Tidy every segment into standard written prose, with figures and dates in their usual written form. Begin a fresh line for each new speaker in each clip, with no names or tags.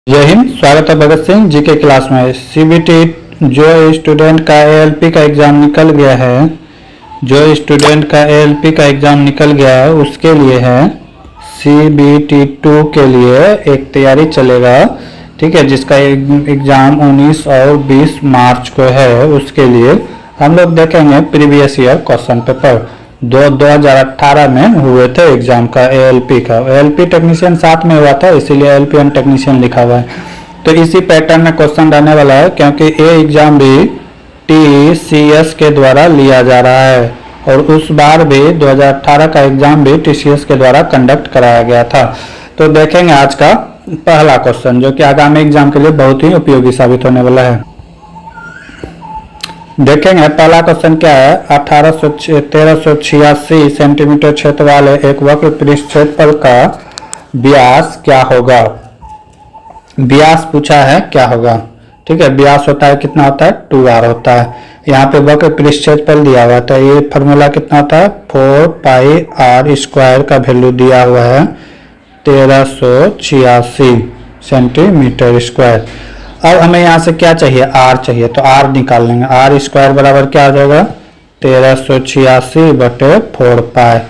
जय हिंद। स्वागत है भगत सिंह जी के क्लास में। सीबीटी जो स्टूडेंट का एएलपी का एग्ज़ाम निकल गया है, उसके लिए है सीबीटी 2 के लिए एक तैयारी चलेगा, ठीक है, जिसका एग्ज़ाम 19 और 20 मार्च को है। उसके लिए हम लोग देखेंगे प्रीवियस ईयर क्वेश्चन पेपर 2018 में हुए थे एग्जाम का। एएलपी का एएलपी टेक्नीशियन साथ में हुआ था, इसीलिए एएलपी एंड टेक्नीशियन लिखा हुआ है। तो इसी पैटर्न में क्वेश्चन रहने वाला है, क्योंकि ये एग्जाम भी टीसीएस के द्वारा लिया जा रहा है और उस बार भी 2018 का एग्जाम भी टीसीएस के द्वारा कंडक्ट कराया गया था। तो देखेंगे आज का पहला क्वेश्चन, जो कि आगामी एग्जाम के लिए बहुत ही उपयोगी साबित होने वाला है। देखेंगे पहला क्वेश्चन क्या है। 1386 सेंटीमीटर क्षेत्र वाले एक वक्र पृष्ठ क्षेत्रफल का व्यास क्या होगा। व्यास पूछा है, क्या होगा, ठीक है। व्यास होता है, कितना होता है, 2r होता है। यहाँ पे वक्र पृष्ठ क्षेत्रफल दिया हुआ था, ये फॉर्मूला कितना होता है, 4πr² का वैल्यू दिया हुआ है 1386 सेंटीमीटर स्क्वायर। अब हमें यहाँ से क्या चाहिए, r चाहिए, तो r निकाल लेंगे। r² बराबर क्या हो जाएगा, 1386/4π।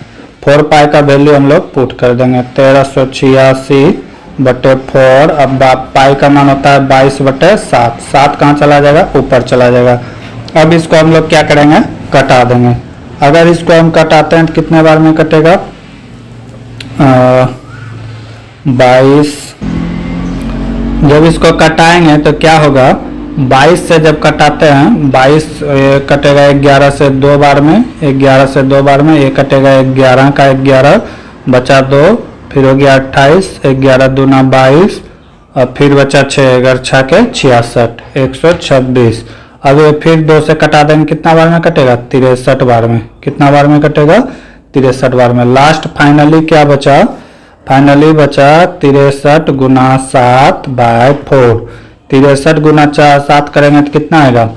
4π का वैल्यू हम लोग पुट कर देंगे, 1386/4। अब पाई का मान होता है 22/7। 7 कहाँ चला जाएगा, ऊपर चला जाएगा। अब इसको हम लोग क्या करेंगे, कटा देंगे। अगर इसको हम कटाते हैं तो कितने बार में कटेगा, 22। जब इसको कटाएंगे तो क्या होगा, 22 से जब कटाते हैं, 22 कटेगा 11 से 2 बार में, 11 से 2 बार में ये कटेगा 11 का 11 बचा 2, फिर हो गया 28, 11 दूना 22 और फिर बचा 6, 6 के 66, 126। अब ये फिर 2 से कटा देंगे, कितना बार में कटेगा, 63 बार में। कितना बार में कटेगा, 63 बार में। लास्ट फाइनली क्या बचा, फाइनली बचा 63 गुना 7/4। 63 गुना 7 करेंगे तो कितना आएगा,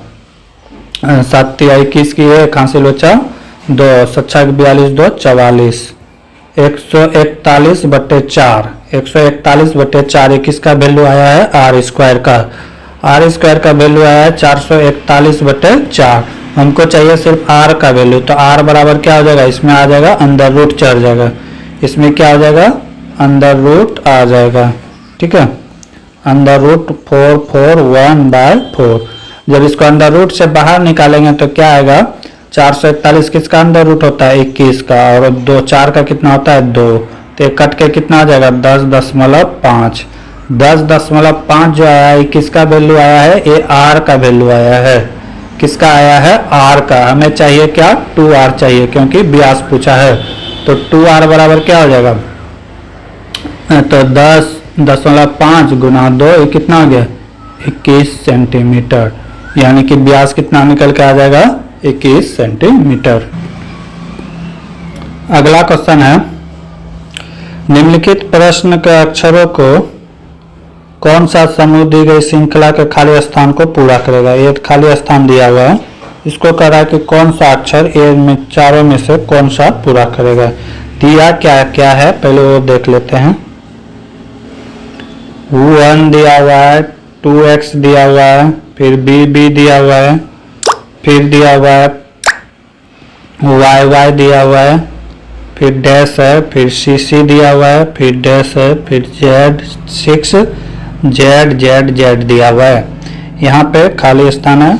7 × 21 की एक हासिल बचा 2, 7 42 2 44, 141/4। 141/4 किसका वैल्यू आया है, r² का। r² का वैल्यू आया है 441/4। हमको चाहिए सिर्फ r का वैल्यू, तो r बराबर क्या हो जाएगा, इसमें आ जाएगा अंदर रूट चढ़ जाएगा, इसमें क्या हो जाएगा, अंदर रूट आ जाएगा, ठीक है। अंदर रूट 441/4। जब इसको अंदर रूट से बाहर निकालेंगे तो क्या आएगा, 441 किसका अंदर रूट होता है, 21 का, और 2 4 का कितना होता है, 2। तो कट के कितना आ जाएगा, 10.5। 10.5 जो आया है, किसका वैल्यू आया है, ये r का वैल्यू आया है। किसका आया है, r का। हमें चाहिए क्या, 2r चाहिए, क्योंकि व्यास पूछा है। तो 2r बराबर क्या हो जाएगा, तो 10.5 गुना 2, ये कितना हो गया, 21 सेंटीमीटर। यानी कि व्यास कितना निकल के आ जाएगा, 21 सेंटीमीटर। अगला क्वेश्चन है, निम्नलिखित प्रश्न के अक्षरों को कौन सा समूह दी गई श्रृंखला के खाली स्थान को पूरा करेगा। ये खाली स्थान दिया हुआ है, इसको कह रहा है कि कौन सा अक्षर ये में चारों में से कौन सा पूरा करेगा। दिया क्या क्या है, पहले वो देख लेते हैं। 1 दिया हुआ है, 2x दिया हुआ है, फिर b दिया हुआ है, फिर दिया हुआ है y दिया हुआ है, फिर डैश है, फिर c दिया हुआ है, फिर डैश है, फिर z दिया हुआ है। यहाँ पे खाली स्थान है,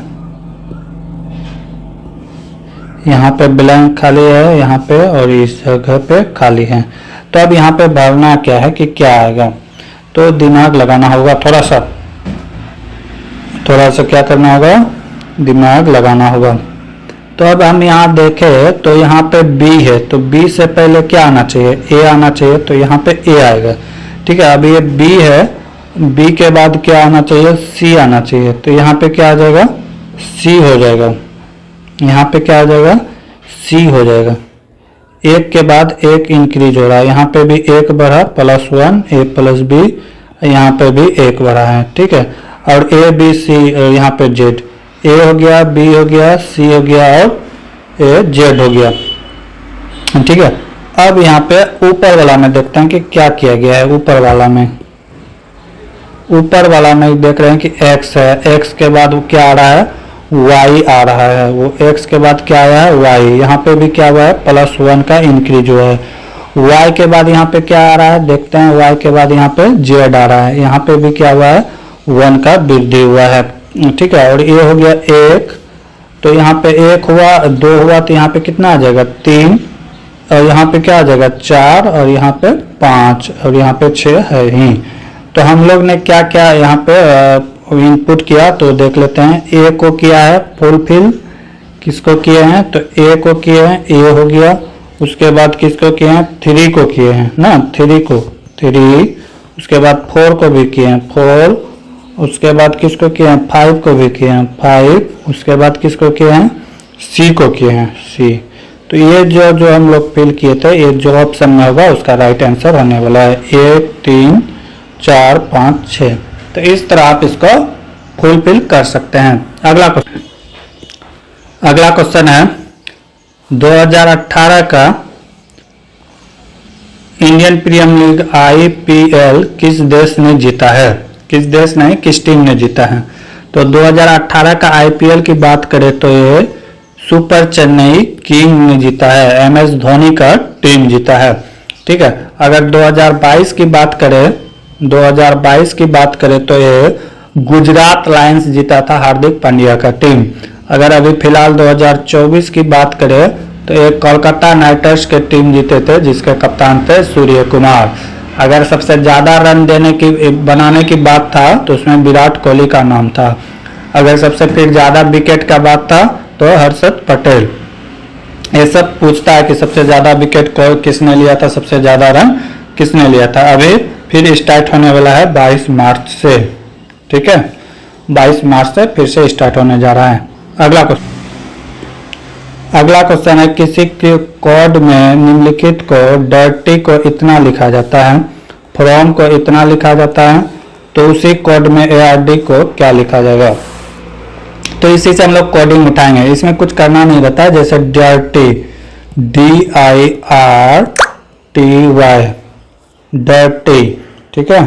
यहाँ पे ब्लैंक खाली है, यहाँ पे और इस जगह पे खाली है। तो अब यहाँ पे भरना क्या है कि क्या आएगा, तो दिमाग लगाना होगा, थोड़ा सा क्या करना होगा, दिमाग लगाना होगा। तो अब हम यहाँ देखें तो यहाँ पे b है, तो b से पहले क्या आना चाहिए, a आना चाहिए, तो यहाँ पे a आएगा, ठीक है। अब ये b है, b के बाद क्या आना चाहिए, c आना चाहिए, तो यहाँ पे क्या आ जाएगा, c हो जाएगा। यहाँ पे क्या आ जाएगा, c हो जाएगा। एक के बाद एक इंक्रीज हो रहा है, यहाँ पे भी एक बढ़ा, +1 a + b, यहाँ पे भी एक बढ़ा है, ठीक है। और a b c, यहाँ पे z, a हो गया, b हो गया, c हो गया और z हो गया, ठीक है। अब यहाँ पे ऊपर वाला में देखते हैं कि क्या किया गया है। ऊपर वाला में ऊपर वाला में देख रहे हैं कि x है, x के बाद क्या आ रहा है, y आ रहा है, वो x के बाद क्या आया है, y। यहाँ पे भी क्या हुआ है, +1 का इंक्रीज हुआ है। y के बाद यहाँ पे क्या आ रहा है, देखते हैं, y के बाद यहाँ पे z आ रहा है, यहाँ पे भी क्या हुआ है, 1 का वृद्धि हुआ है, ठीक है। और ये हो गया 1, तो यहाँ पे 1 हुआ, 2 हुआ, तो यहाँ पे कितना आ जाएगा, 3, और यहाँ पे क्या आ जाएगा, 4, और यहाँ पे 5, और यहाँ पे 6 है ही। तो हम लोग ने क्या क्या यहाँ पे इनपुट किया, तो देख लेते हैं। ए को किया है फुलफिल, किसको किए हैं, तो ए को किए हैं, ए हो गया। उसके बाद किसको किए हैं, 3 को किए हैं ना, 3 को, 3। उसके बाद 4 को भी किए हैं, 4। उसके बाद किसको किए हैं, 5 को भी किए हैं, 5। उसके बाद किसको किए हैं, सी को किए हैं, सी। तो ये जो हम लोग फिल किए थे, ये जो ऑप्शन में होगा उसका राइट आंसर होने वाला है 1, 3, 4, 5, 6। तो इस तरह आप इसको फुलफिल कर सकते हैं। अगला क्वेश्चन है 2018 का इंडियन प्रीमियर लीग IPL किस देश ने जीता है, किस देश ने, किस टीम ने जीता है। तो 2018 का IPL की बात करें तो ये सुपर चेन्नई किंग ने जीता है, MS धोनी का टीम जीता है, ठीक है। अगर 2022 की बात करें, 2022 की बात करें तो ये गुजरात लायंस जीता था, हार्दिक पांड्या का टीम। अगर अभी फिलहाल 2024 की बात करें तो एक कोलकाता नाइट के टीम जीते थे, जिसके कप्तान थे सूर्य कुमार। अगर सबसे ज्यादा रन बनाने की बात था तो उसमें विराट कोहली का नाम था। अगर सबसे फिर ज्यादा विकेट का बात था तो हर्षद पटेल। ये सब पूछता है कि सबसे ज्यादा विकेट को किसने लिया था, सबसे ज्यादा रन किसने लिया था। अभी फिर स्टार्ट होने वाला है 22 मार्च से, ठीक है, 22 मार्च से फिर से स्टार्ट होने जा रहा है। अगला क्वेश्चन है किसी के कोड में निम्नलिखित को डर्टी को इतना लिखा जाता है, फ्रॉम को इतना लिखा जाता है, तो उसी कोड में ARD को क्या लिखा जाएगा। तो इसी से हम लोग कोडिंग उठाएंगे, इसमें कुछ करना नहीं रहता है। जैसे डर्टी, DIRTY, डर्टी, ठीक है।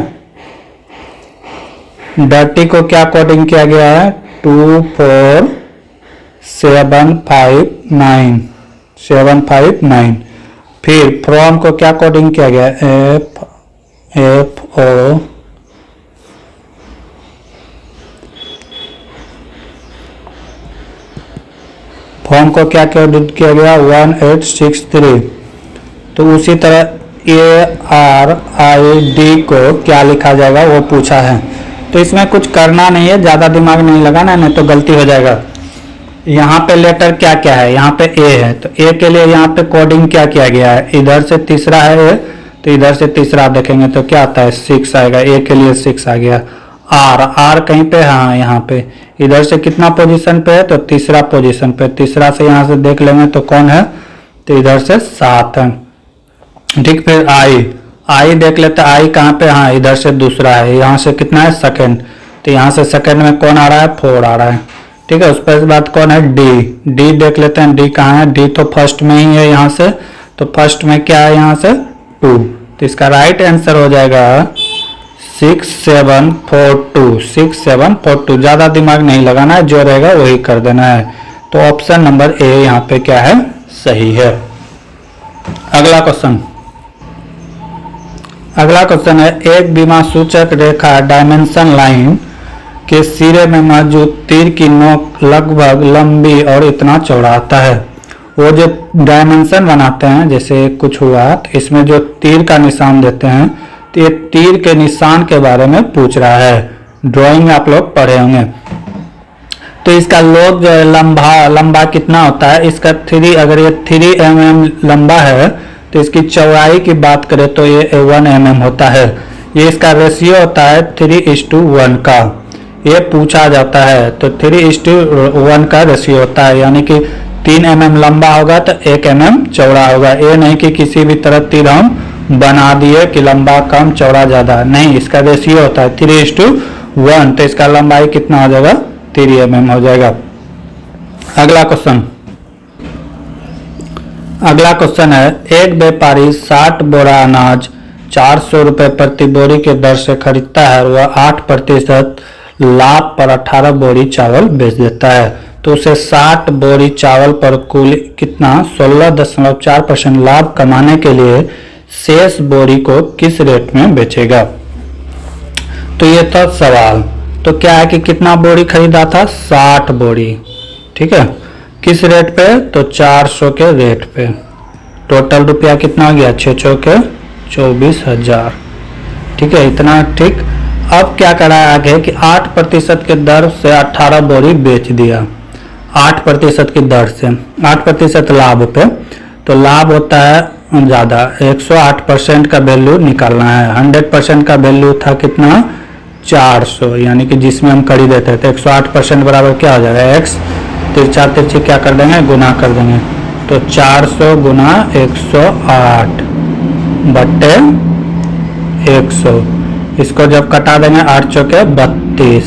डर्टी को क्या कोडिंग किया गया है, 24759। फिर फ्रॉम को क्या कोडिंग किया गया है, FO, फॉर्म को क्या किया गया 1863। तो उसी तरह ARID को क्या लिखा जाएगा वो पूछा है। तो इसमें कुछ करना नहीं है, ज़्यादा दिमाग नहीं लगाना है, नहीं तो गलती हो जाएगा। यहाँ पे लेटर क्या क्या है, यहाँ पे A है, तो A के लिए यहाँ पे कोडिंग क्या किया गया है, इधर से तीसरा है A, तो इधर से तीसरा आप देखेंगे तो क्या आता है 6 आएगा, A के लिए 6 आ गया। R कहीं पे, हाँ यहाँ पे, इधर से कितना पोजीशन पे है, तो तीसरा पोजीशन पे, तीसरा से यहाँ से देख लेंगे तो कौन है, तो इधर से 7 है, ठीक। फिर I देख लेते हैं, I कहाँ पे, हाँ इधर से दूसरा है, यहाँ से कितना है सेकंड, तो यहाँ से सेकंड में कौन आ रहा है 4 आ रहा है, ठीक है। उस पर बाद कौन है D देख लेते हैं, D कहाँ है, D तो फर्स्ट में ही है यहाँ से, तो फर्स्ट में क्या है यहाँ से 2, तो इसका राइट आंसर हो जाएगा 6742। ज्यादा दिमाग नहीं लगाना है, जो रहेगा वही कर देना है। तो ऑप्शन नंबर A यहाँ पे क्या है, सही है। अगला क्वेश्चन है एक विमा सूचक रेखा डायमेंशन लाइन के सिरे में मौजूद तीर की नोक लगभग लंबी और इतना चौड़ा आता है। वो जो डायमेंशन बनाते हैं, जैसे कुछ हुआ तो इसमें जो तीर का निशान देते हैं, तो ये तीर के निशान के बारे में पूछ रहा है। ड्राइंग आप लोग पढ़े होंगे। तो इसका लोग जो है लंबा कितना होता है, इसका 3, अगर ये 3 mm लंबा है तो इसकी चौड़ाई की बात करें तो ये 1 mm होता है। ये इसका रेशियो होता है 3:1 का, ये पूछा जाता है। तो 3:1 का रेशियो होता है, यानी कि 3 mm लंबा होगा तो 1 mm चौड़ा होगा। ये नहीं कि किसी भी तरह तीर हम बना दिए कि लंबा कम चौड़ा ज्यादा, नहीं, इसका रेशियो होता है 3:1। तो इसका लंबाई कितना हो जाएगा 3 mm हो जाएगा। अगला क्वेश्चन है एक व्यापारी 60 बोरा अनाज 400 रुपये प्रति बोरी के दर से खरीदता है और वह 8% लाभ पर 18 बोरी चावल बेच देता है, तो उसे 60 बोरी चावल पर कुल कितना 16.4% लाभ कमाने के लिए शेष बोरी को किस रेट में बेचेगा। तो ये था सवाल। तो क्या है कि कितना बोरी खरीदा था, 60 बोरी, ठीक है, किस रेट पे, तो 400 के रेट पे। टोटल रुपया कितना हो गया, 6 के 24,000, ठीक है, इतना ठीक। अब क्या करा है आगे कि 8% के दर से 18 बोरी बेच दिया, 8% की दर से, 8% लाभ पे, तो लाभ होता है ज़्यादा, 108% का वैल्यू निकालना है। 100% का वैल्यू था कितना 400, यानी कि जिसमें हम खरीदे थे, तो 108% बराबर क्या हो जाएगा, x तिरछा तिरछी क्या कर देंगे, गुना कर देंगे, तो 400 गुना 108 बट्टे 100, इसको जब कटा देंगे 8 चौके 32,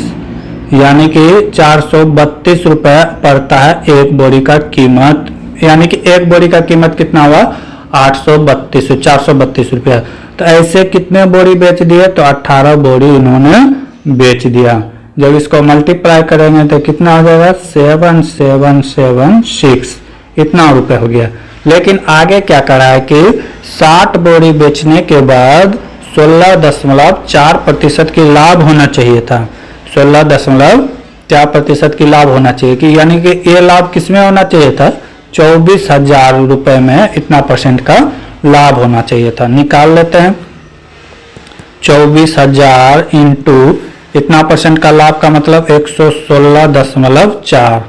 यानी कि 432 रुपये पड़ता है एक बोरी का कीमत, यानी कि एक बोरी का कीमत कितना हुआ 432 रुपया। तो ऐसे कितने बोरी बेच दिए, तो 18 बोरी इन्होंने बेच दिया। जब इसको मल्टीप्लाई करेंगे तो कितना हो जाएगा 7776, इतना रुपए हो गया। लेकिन आगे क्या करा है कि 60 बोरी बेचने के बाद 16.4% की लाभ होना चाहिए था, 16.4% की लाभ होना चाहिए कि, यानी कि ये लाभ किसमें होना चाहिए था, 24,000 रुपए में इतना % का लाभ होना चाहिए था। निकाल लेते हैं, 24,000 इंटू इतना % का लाभ का मतलब 116.4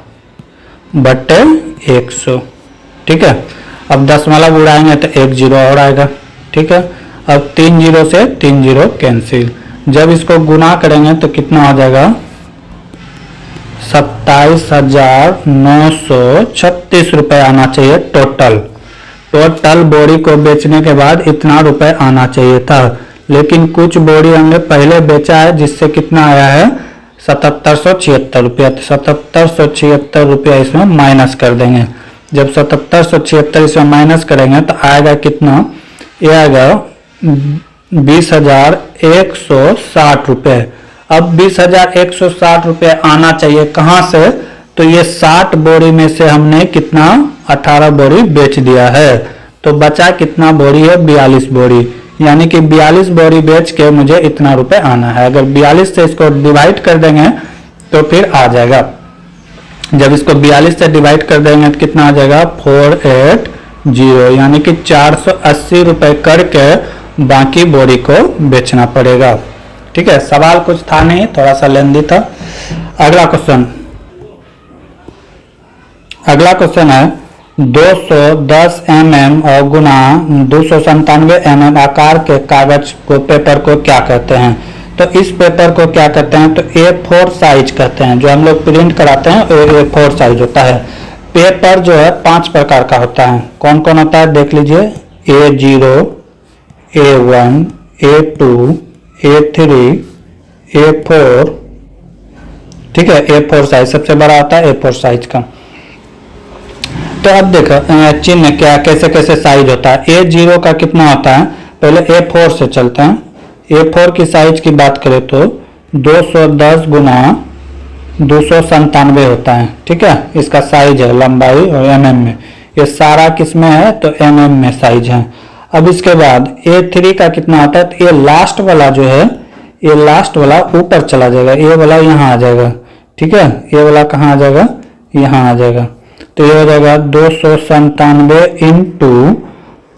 बट्टे 100, ठीक है। अब दशमलव उड़ाएंगे तो 1 जीरो और आएगा, ठीक है। अब 3 जीरो से 3 जीरो कैंसिल, जब इसको गुना करेंगे तो कितना हो जाएगा 27,936 रुपए आना चाहिए टोटल बोरी को बेचने के बाद इतना रुपए आना चाहिए था। लेकिन कुछ बोरी हमने पहले बेचा है जिससे कितना आया है 7776 रुपया, तो 7776 रुपया इसमें माइनस कर देंगे। जब 7776 इसमें माइनस करेंगे तो आएगा कितना, ये आएगा 20,160 रुपये। अब 20,160 रुपये आना चाहिए कहाँ से, तो ये 60 बोरी में से हमने कितना 18 बोरी बेच दिया है, तो बचा कितना बोरी है 42 बोरी, यानी कि 42 बोरी बेच के मुझे इतना रुपए आना है। अगर 42 से इसको डिवाइड कर देंगे तो फिर आ जाएगा, जब इसको 42 से डिवाइड कर देंगे तो कितना आ जाएगा 480, यानी कि 480 रुपए करके बाकी बोरी को बेचना पड़ेगा, ठीक है। सवाल कुछ था नहीं, थोड़ा सा लेंदी था। अगला क्वेश्चन है 210 mm और गुना 297 mm आकार के कागज को, पेपर को क्या कहते हैं। तो इस पेपर को क्या कहते हैं, तो A4 साइज कहते हैं। जो हम लोग प्रिंट कराते हैं A4 साइज होता है। पेपर जो है 5 प्रकार का होता है। कौन कौन होता है देख लीजिए, A0, A1, A2, A3, A4, ठीक है। A4 साइज सबसे बड़ा होता है A4 साइज का। तो अब देखो चिन्ह क्या कैसे कैसे साइज होता है। A0 का कितना होता है, पहले A4 से चलते हैं। A4 की साइज की बात करें तो 210 गुना 297 होता है, ठीक है। इसका साइज है लंबाई और mm में, ये सारा किस में है तो mm में साइज है। अब इसके बाद A3 का कितना होता है, तो ये लास्ट वाला जो है, ये लास्ट वाला ऊपर चला जाएगा, ये वाला यहाँ आ जाएगा, ठीक है। ये वाला कहाँ आ जाएगा, यहाँ आ जाएगा। तो ये हो जाएगा 297 इंटू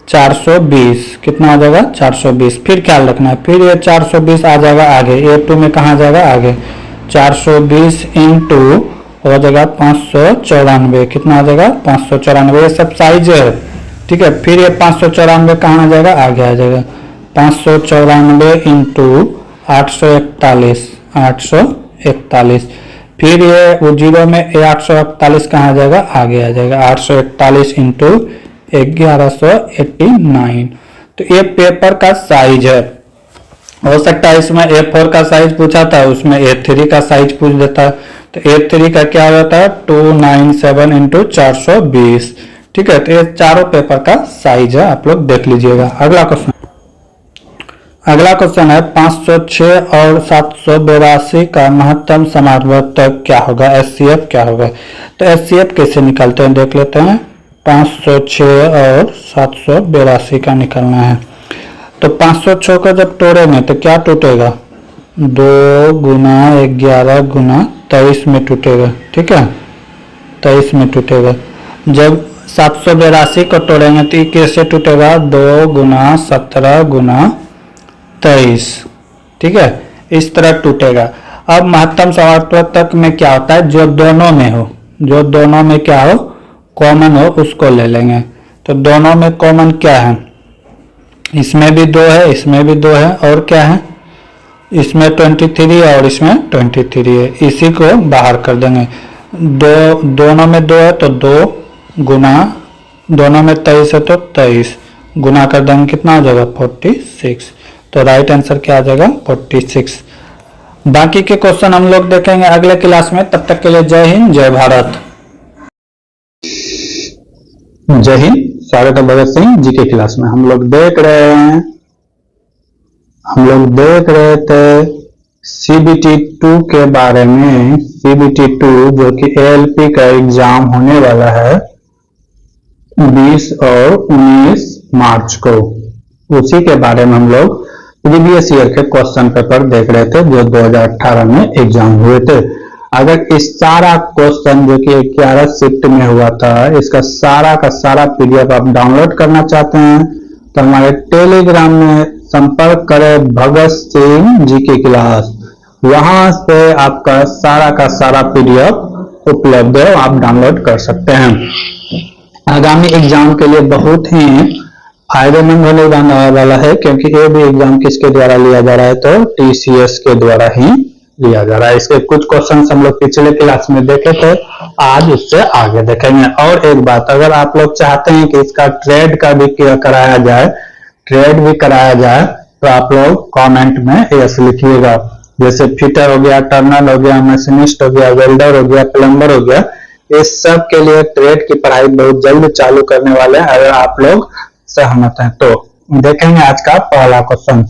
420, कितना आ जाएगा 420। फिर ख्याल रखना है, फिर ये 420 आ जाएगा आगे, A2 में कहाँ जाएगा आगे, 420 इंटू हो जाएगा 594, कितना आ जाएगा 594, ये सब साइज है, ठीक है। फिर ये 594 कहाँ आ जाएगा, आगे आ जाएगा 594 इंटू 841, फिर ये वो जीरो में 841 कहाँ आ जाएगा, आगे आ जाएगा 841 इंटू 1189। तो ये पेपर का साइज है। हो सकता है इसमें A4 का साइज पूछा था, उसमें A3 का साइज पूछ देता है। तो A3 का क्या होता है 297 इंटू 420, ठीक है। तो ये चारों पेपर का साइज है, आप लोग देख लीजिएगा। अगला क्वेश्चन अगला क्वेश्चन है 506 और 782 का महत्तम समावर्तक क्या होगा, एचसीएफ क्या होगा। तो एचसीएफ कैसे निकालते हैं देख लेते हैं। 506 और 782 का निकालना है। तो 506 को जब तोड़ेंगे तो क्या टूटेगा, 2 गुना 11 गुना 23 में टूटेगा, ठीक है, 23 में टूटेगा। जब 782 को तोड़ेंगे तो ये कैसे टूटेगा, 2 गुना 17 गुना 23, ठीक है, इस तरह टूटेगा। अब महत्तम समावर्तक में क्या होता है, जो दोनों में हो, जो दोनों में क्या हो, कॉमन हो, उसको ले लेंगे। तो दोनों में कॉमन क्या है, इसमें भी 2 है, इसमें भी 2 है, और क्या है, इसमें 23 है और इसमें 23 है, इसी को बाहर कर देंगे। दोनों में 2 है तो 2 गुना, दोनों में 23 है तो 23 गुना कर देंगे, कितना हो जाएगा 46। तो राइट आंसर क्या आ जाएगा 46। बाकी के क्वेश्चन हम लोग देखेंगे अगले क्लास में। तब तक के लिए जय हिंद, जय भारत। जय हिंद, स्वागत है भगत सिंह जी के क्लास में। हम लोग देख रहे थे सीबीटी 2 के बारे में। सीबीटी 2 जो कि एएलपी का एग्जाम होने वाला है 20 और 19 मार्च को, उसी के बारे में हम लोग प्रीवियस ईयर के क्वेश्चन पेपर देख रहे थे जो 2018 में एग्जाम हुए थे। अगर इस सारा क्वेश्चन जो कि 11 शिफ्ट में हुआ था, इसका सारा का सारा पीडीएफ आप डाउनलोड करना चाहते हैं तो हमारे टेलीग्राम में संपर्क करें भगत सिंह जी की क्लास। वहां से आपका सारा का सारा पीडीएफ उपलब्ध है, आप डाउनलोड कर सकते हैं। आगामी एग्जाम के लिए बहुत ही फायदेमंद होने वाला है, क्योंकि ये भी एग्जाम किसके द्वारा लिया जा रहा है, तो टीसीएस के द्वारा ही लिया जा रहा है। इसके कुछ क्वेश्चन हम लोग पिछले क्लास में देखे थे, आज उससे आगे देखेंगे। और एक बात, अगर आप लोग चाहते हैं कि इसका ट्रेड का भी कराया जाए, ट्रेड भी कराया जाए, तो आप लोग कमेंट में यस लिखिएगा। जैसे फिटर हो गया, टर्नर हो गया, मशीनिस्ट हो गया, वेल्डर हो गया, प्लम्बर हो गया, इस सब के लिए ट्रेड की पढ़ाई बहुत जल्द चालू करने वाले हैं। अगर आप लोग सहमत हैं तो देखेंगे आज का पहला क्वेश्चन।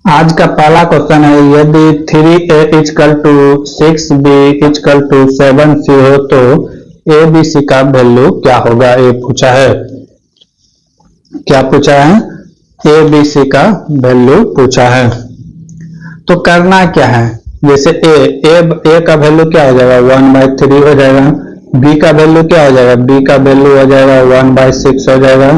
आज का पहला क्वेश्चन है, यदि 3a = 6b = 7c हो तो abc का वैल्यू क्या होगा, ये पूछा है। क्या पूछा है, abc का वैल्यू पूछा है। तो करना क्या है, जैसे a का वैल्यू क्या हो जाएगा 1/3 हो जाएगा, b का वैल्यू क्या हो जाएगा, b का वैल्यू हो जाएगा 1/6 हो जाएगा,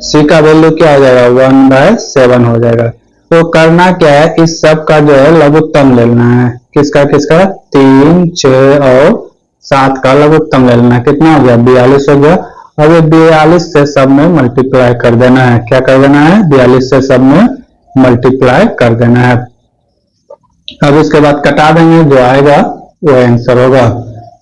c का वैल्यू क्या हो जाएगा 1/7 हो जाएगा। तो करना क्या है, इस सब का जो है लघुत्तम लेना है। किसका किसका, 3, 6 और 7 का लघुत्तम ले लेना है। कितना हो गया 42 हो गया। अब ये 42 से सब में मल्टीप्लाई कर देना है। क्या कर देना है, 42 से सब में मल्टीप्लाई कर देना है। अब इसके बाद कटा देंगे, जो आएगा वो आंसर होगा।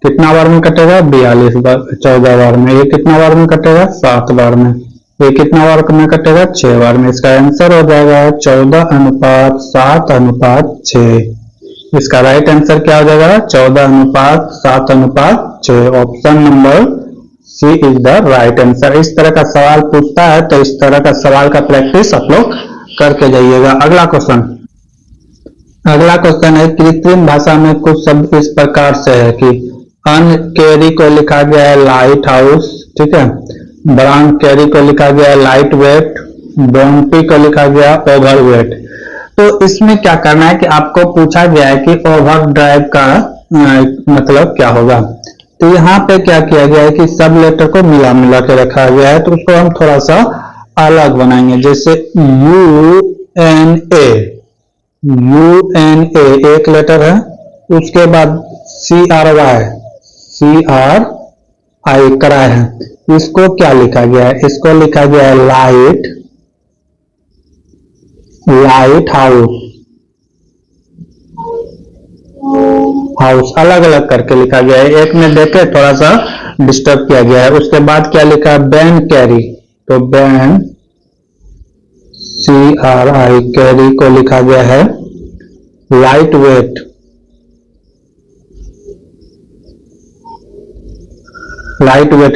कितना बार में कटेगा, 42 बार, 14 बार में। ये कितना बार में कटेगा, 7 बार में। ये कितना बार में कटेगा, 6 बार में। इसका आंसर हो जाएगा 14:7:6। इसका राइट आंसर क्या हो जाएगा, 14:7:6। Option number C is the right answer. इस तरह का सवाल पूछता है तो इस तरह का सवाल का प्रैक्टिस आप लोग करके जाइएगा। अगला क्वेश्चन है, कृत्रिम भाषा में कुछ शब्द इस प्रकार से है कि अनकैरी को लिखा गया है लाइट हाउस, ठीक है, ब्राउन कैरी को लिखा गया है लाइट वेट, बॉन्टी को लिखा गया ओवर वेट। तो इसमें क्या करना है कि आपको पूछा गया है कि ओवर ड्राइव का मतलब क्या होगा। तो यहाँ पे क्या किया गया है कि सब लेटर को मिला के रखा गया है, तो उसको हम थोड़ा सा अलग बनाएंगे। जैसे UNA एक लेटर है, उसके बाद CRI कराए है, इसको क्या लिखा गया है, इसको लिखा गया है लाइट हाउस अलग अलग करके लिखा गया है। एक में देखे थोड़ा सा डिस्टर्ब किया गया है। उसके बाद क्या लिखा है, बैन कैरी, तो बैन CRI कैरी को लिखा गया है लाइट वेट,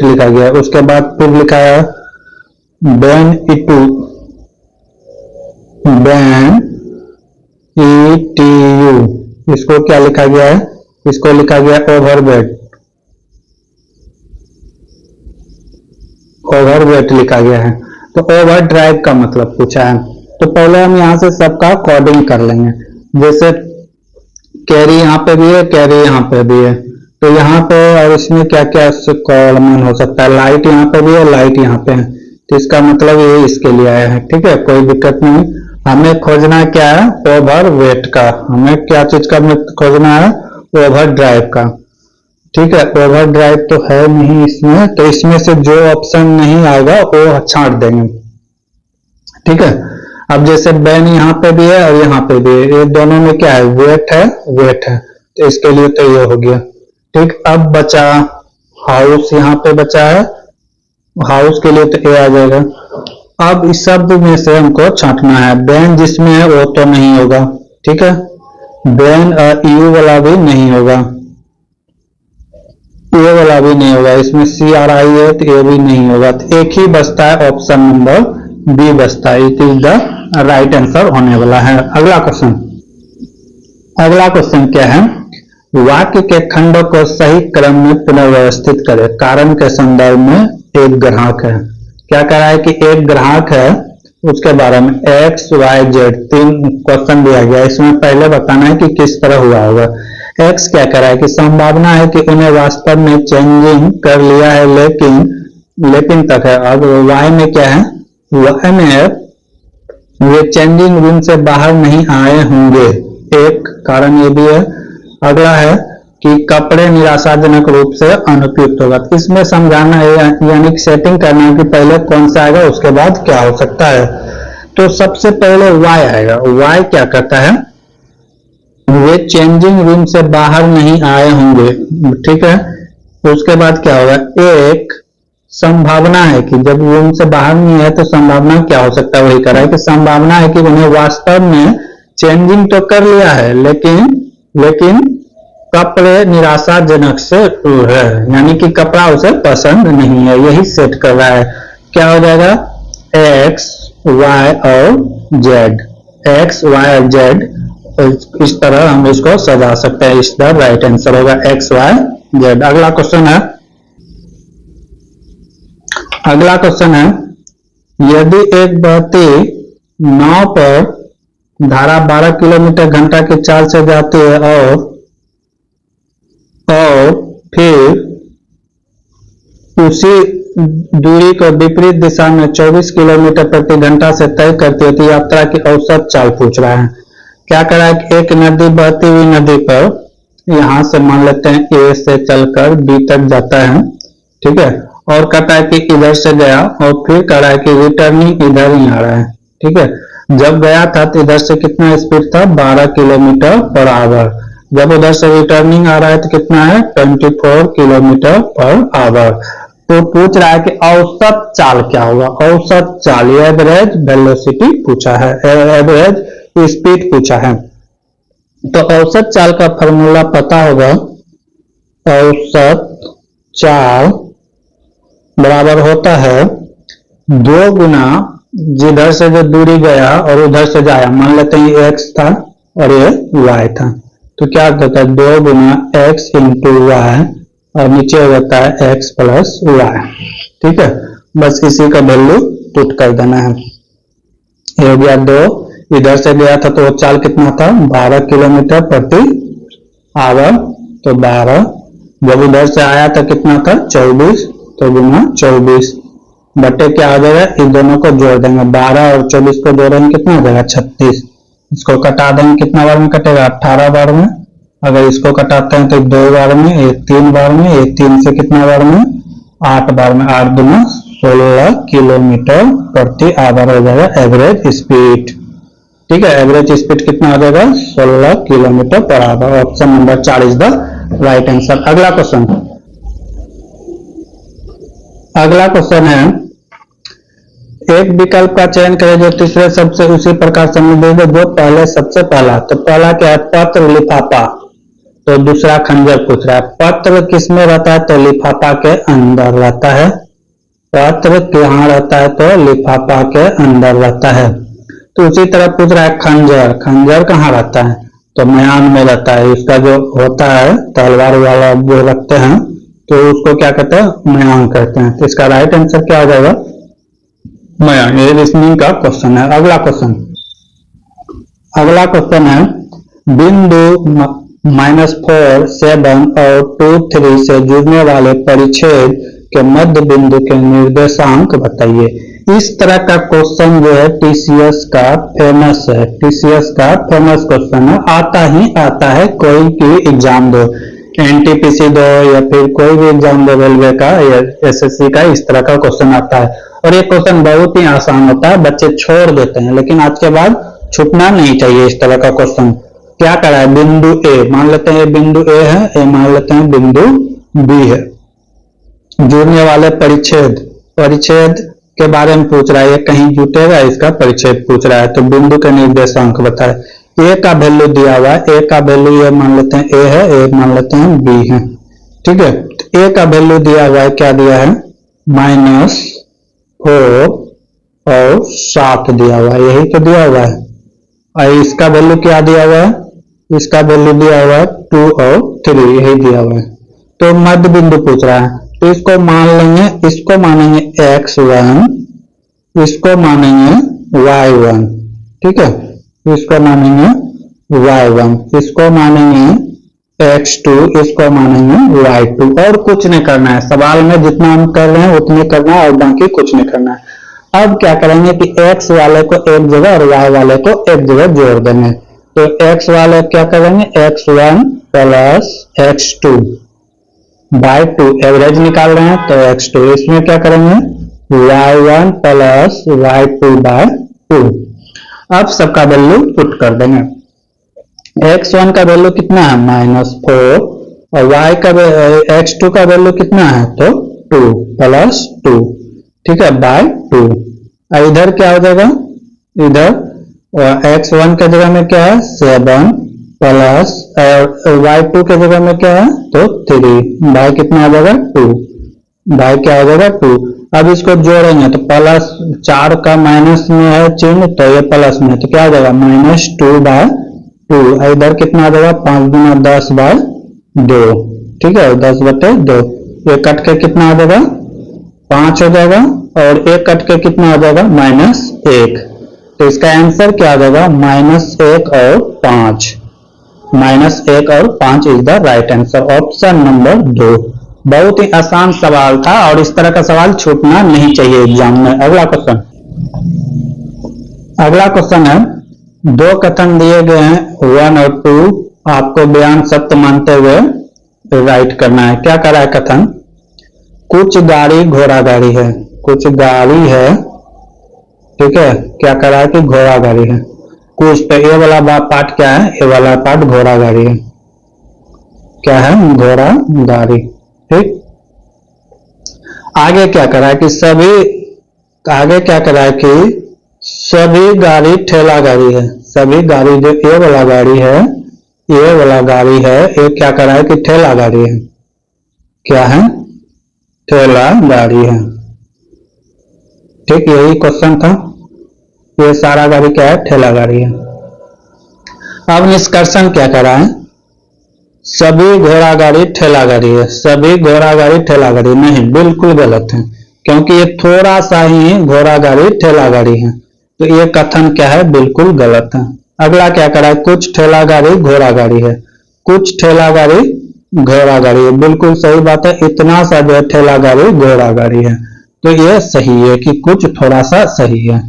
लिखा गया है। उसके बाद फिर लिखा है बैन इटू बैन ETU, इसको क्या लिखा गया है, इसको लिखा गया ओवरवेट, ओवरवेट लिखा गया है। तो ओवर ड्राइव का मतलब पूछा है। तो पहले हम यहां से सबका कोडिंग कर लेंगे। जैसे कैरी यहाँ पे भी है, कैरी यहाँ पे भी है, तो यहाँ पे और इसमें क्या क्या कॉमन हो सकता है, लाइट यहाँ पे भी है, लाइट यहाँ पे है, तो इसका मतलब ये इसके लिए आया है। ठीक है, कोई दिक्कत नहीं। हमें खोजना क्या है, ओवर वेट का, हमें क्या चीज का खोजना है, ओवर ड्राइव का। ठीक है, ओवर ड्राइव तो है नहीं इसमें, तो इसमें से जो ऑप्शन नहीं आएगा वो छांट देंगे। ठीक है, अब जैसे बैन यहाँ पे भी है और यहाँ पे भी है, ये दोनों में क्या है, वेट है, वेट है, तो इसके लिए तो ये हो गया। ठीक, अब बचा हाउस, यहाँ पे बचा है हाउस के लिए, तो ये आ जाएगा। अब इस सब में से हमको छांटना है। बैन जिसमें है वो तो नहीं होगा, ठीक है, बैन और यू वाला भी नहीं होगा, ये वाला भी नहीं होगा, इसमें CRI है तो ये भी नहीं होगा। तो एक ही बचता है, ऑप्शन नंबर बी बचता है, it is the right answer होने वाला है। अगला क्वेश्चन, अगला क्वेश्चन क्या है, वाक्य के खंडों को सही क्रम में पुनर्व्यवस्थित करें। कारण के संदर्भ में एक ग्राहक है, क्या कह रहा है कि एक ग्राहक है, उसके बारे में X, Y, Z 3 क्वेश्चन दिया गया। इसमें पहले बताना है कि किस तरह हुआ होगा। X क्या कह रहा है कि संभावना है कि उन्हें वास्तव में चेंजिंग कर लिया है, लेकिन तक है। अब Y में क्या है, Y में वे चेंजिंग रूम से बाहर नहीं आए होंगे, एक कारण ये भी है। अगला है कि कपड़े निराशाजनक रूप से अनुपयुक्त होगा। इसमें समझाना है, यानी सेटिंग करना है कि पहले कौन सा आएगा उसके बाद क्या हो सकता है। तो सबसे पहले Y आएगा। Y क्या कहता है, वे चेंजिंग रूम से बाहर नहीं आए होंगे, ठीक है। उसके बाद क्या होगा, एक संभावना है कि जब रूम से बाहर नहीं है तो संभावना क्या हो सकता है, वही कह रहा है कि संभावना है कि उन्हें वास्तव में चेंजिंग तो कर लिया है, लेकिन कपड़े निराशाजनक से है, यानी कि कपड़ा उसे पसंद नहीं है, यही सेट कर रहा है। क्या हो जाएगा, X, Y और Z, X, Y और Z, इस तरह हम इसको सजा सकते हैं। इस द राइट आंसर होगा X, Y, Z। अगला क्वेश्चन है, अगला क्वेश्चन है, यदि एक बहती नाव पर धारा 12 किलोमीटर घंटा की चाल से जाती है और फिर उसी दूरी को विपरीत दिशा में 24 किलोमीटर प्रति घंटा से तय करती है, तो यात्रा की औसत चाल पूछ रहा है। क्या कर रहा है कि एक नदी, बहती हुई नदी पर यहां से मान लेते हैं A से चलकर B तक जाता है, ठीक है, और कहता है कि इधर से गया और फिर कह रहा है कि रिटर्निंग इधर ही आ रहा है, ठीक है। जब गया था तो इधर से कितना स्पीड था, 12 किलोमीटर पर आवर। जब उधर से रिटर्निंग आ रहा है तो कितना है, 24 किलोमीटर पर आवर। तो पूछ रहा है कि औसत चाल क्या होगा, औसत चाल, एवरेज वेलोसिटी पूछा है, एवरेज स्पीड पूछा है। तो औसत चाल का फॉर्मूला पता होगा, औसत चाल बराबर होता है 2 गुना जिधर से जो दूरी गया और उधर से जाया, मान लेते हैं ये x था और ये y था, तो क्या होता है 2 गुना x इंटू वाई और नीचे हो जाता है x प्लस वाई, ठीक है। बस इसी का वैल्यू पुट कर देना है। ये हो गया 2, इधर से गया था तो वो चाल कितना था, 12 किलोमीटर प्रति आवर, तो 12, जब उधर से आया था कितना था 24, तो गुना 24 बटे क्या आ जाएगा, इन दोनों को जोड़ देंगे, 12 और 24 को जोड़ेंगे कितना हो जाएगा 36। इसको कटा देंगे, कितना बार में कटेगा, 18 बार में। अगर इसको कटाते हैं तो 2 बार में, ये 3 बार में, ये 3 से कितना बार में, 8 बार में, 8 दूना 16 किलोमीटर प्रति आवर हो जाएगा एवरेज स्पीड, ठीक है। एवरेज स्पीड कितना आ जाएगा, 16 kilometre per hour. Option number 4 is the right answer. अगला क्वेश्चन, अगला क्वेश्चन है, एक विकल्प का चयन करें जो तीसरे शब्द से उसी प्रकार संबंधित है, जो पहले सबसे पहला। तो पहला क्या है, पत्र, लिफाफा, तो दूसरा खंजर पूछ रहा है। पत्र किसमें रहता है, तो लिफाफा के अंदर रहता है। पत्र कहाँ रहता है, तो लिफाफा के अंदर रहता है। तो उसी तरह पूछ रहा है खंजर, खंजर कहाँ रहता है, तो म्यान में रहता है। इसका जो होता है तलवार वाला जो रखते हैं तो उसको क्या कहते हैं, म्यान कहते हैं। तो इसका राइट आंसर क्या हो जाएगा, म्यान। ये रीजनिंग का क्वेश्चन है। अगला क्वेश्चन, अगला क्वेश्चन है बिंदु -4, 7 और 2, 3 से जुड़ने वाले परिच्छेद के मध्य बिंदु के निर्देशांक बताइए। इस तरह का क्वेश्चन जो है टीसीएस का फेमस है, टीसीएस का फेमस क्वेश्चन है, आता ही आता है। कोई भी एग्जाम दो, एनटीपीसी दो या फिर कोई भी एग्जाम दो रेलवे का या एसएससी का, इस तरह का क्वेश्चन आता है। और ये क्वेश्चन बहुत ही आसान होता है, बच्चे छोड़ देते हैं, लेकिन आज के बाद छूटना नहीं चाहिए इस तरह का क्वेश्चन। क्या करा है, बिंदु ए मान लेते हैं, बिंदु ए है, ए मान लेते हैं बिंदु बी है, जुड़ने वाले परिच्छेद, परिच्छेद के बारे में पूछ रहा है, ये कहीं जुटेगा इसका परिच्छेद पूछ रहा है। तो बिंदु के निर्देशांक बताए। ए का वैल्यू दिया हुआ है, ए का वैल्यू ये मान लेते हैं ए है, ए मान लेते हैं बी है, ठीक है। तो ए का वैल्यू दिया हुआ है, क्या दिया है, -4 और 7 दिया हुआ है, यही तो दिया हुआ है। और इसका वैल्यू क्या दिया हुआ है, इसका वैल्यू दिया हुआ है 2 और 3, यही दिया हुआ है। तो मध्य बिंदु पूछ रहा है, तो इसको मान लेंगे, इसको मानेंगे x1, इसको मानेंगे y1, ठीक है, इसको मानेंगे y1, इसको मानेंगे x2, इसको मानेंगे y2। और कुछ नहीं करना है, सवाल में जितना हम कर रहे हैं उतने करना है और बाकी कुछ नहीं करना है। अब क्या करेंगे कि x वाले को एक जगह और y वाले को एक जगह जोड़ देंगे। तो x वाले क्या करेंगे, x1 plus x2 bye 2, average निकाल रहे हैं तो x2, इसमें क्या करेंगे y1 प्लस y2 बाय 2। अब सबका वैल्यू पुट कर देंगे। x1 का वैल्यू कितना है, -4, और y का x2 का वैल्यू कितना है, तो 2 प्लस 2, ठीक है, बाय 2। इधर क्या हो जाएगा, इधर x1 के जगह में क्या है 7 प्लस y2 के जगह में क्या है तो 3, बाय कितना आ जाएगा 2, बाय क्या हो जाएगा 2। अब इसको जोड़ेंगे तो प्लस 4 का माइनस में है चिन्ह, तो ये प्लस में, तो क्या हो जाएगा -2 बाय 2। इधर कितना आ जाएगा 5 गुना 10 बाय 2, ठीक है, 10/2। ये कट के कितना आ जाएगा 5 हो जाएगा, और एक कट के कितना आ जाएगा -1। तो इसका आंसर क्या आ जाएगा, -1 और 5, -1 और 5 is the right answer, option number 2। बहुत ही आसान सवाल था और इस तरह का सवाल छूटना नहीं चाहिए एग्जाम में। अगला क्वेश्चन, अगला क्वेश्चन है, दो कथन दिए गए हैं 1 और 2, आपको बयान सत्य मानते हुए राइट करना है। क्या कर रहा है कथन, कुछ गाड़ी घोड़ा गाड़ी है, कुछ गाड़ी है, ठीक है, क्या कर रहा है कि घोड़ा गाड़ी है, कुछ, तो ए वाला पार्ट क्या है, ए वाला पार्ट घोड़ा गाड़ी है, क्या है घोड़ा गाड़ी, ठीक। आगे क्या कर रहा है कि सभी, आगे क्या कर रहा है कि सभी गाड़ी ठेला गाड़ी है, सभी गाड़ी जो ए वाला गाड़ी है, ये वाला गाड़ी है, ये क्या कर रहा है कि ठेला गाड़ी है, क्या है ठेला गाड़ी है, ठीक, यही क्वेश्चन था। ये सारा गाड़ी क्या है, ठेला गाड़ी है। अब निष्कर्षण क्या कर रहा है, सभी घोड़ा गाड़ी ठेला गाड़ी है, सभी घोड़ा गाड़ी ठेला गाड़ी नहीं, बिल्कुल गलत है, क्योंकि ये थोड़ा सा ही घोड़ा गाड़ी ठेला गाड़ी है, तो ये कथन क्या है, बिल्कुल गलत है। अगला क्या कर रहा है, कुछ ठेला गाड़ी घोड़ा गाड़ी है, कुछ ठेला गाड़ी घोड़ा गाड़ी है, बिल्कुल सही बात है, इतना सा जो ठेला गाड़ी घोड़ा गाड़ी है, तो ये सही है कि कुछ थोड़ा सा सही है।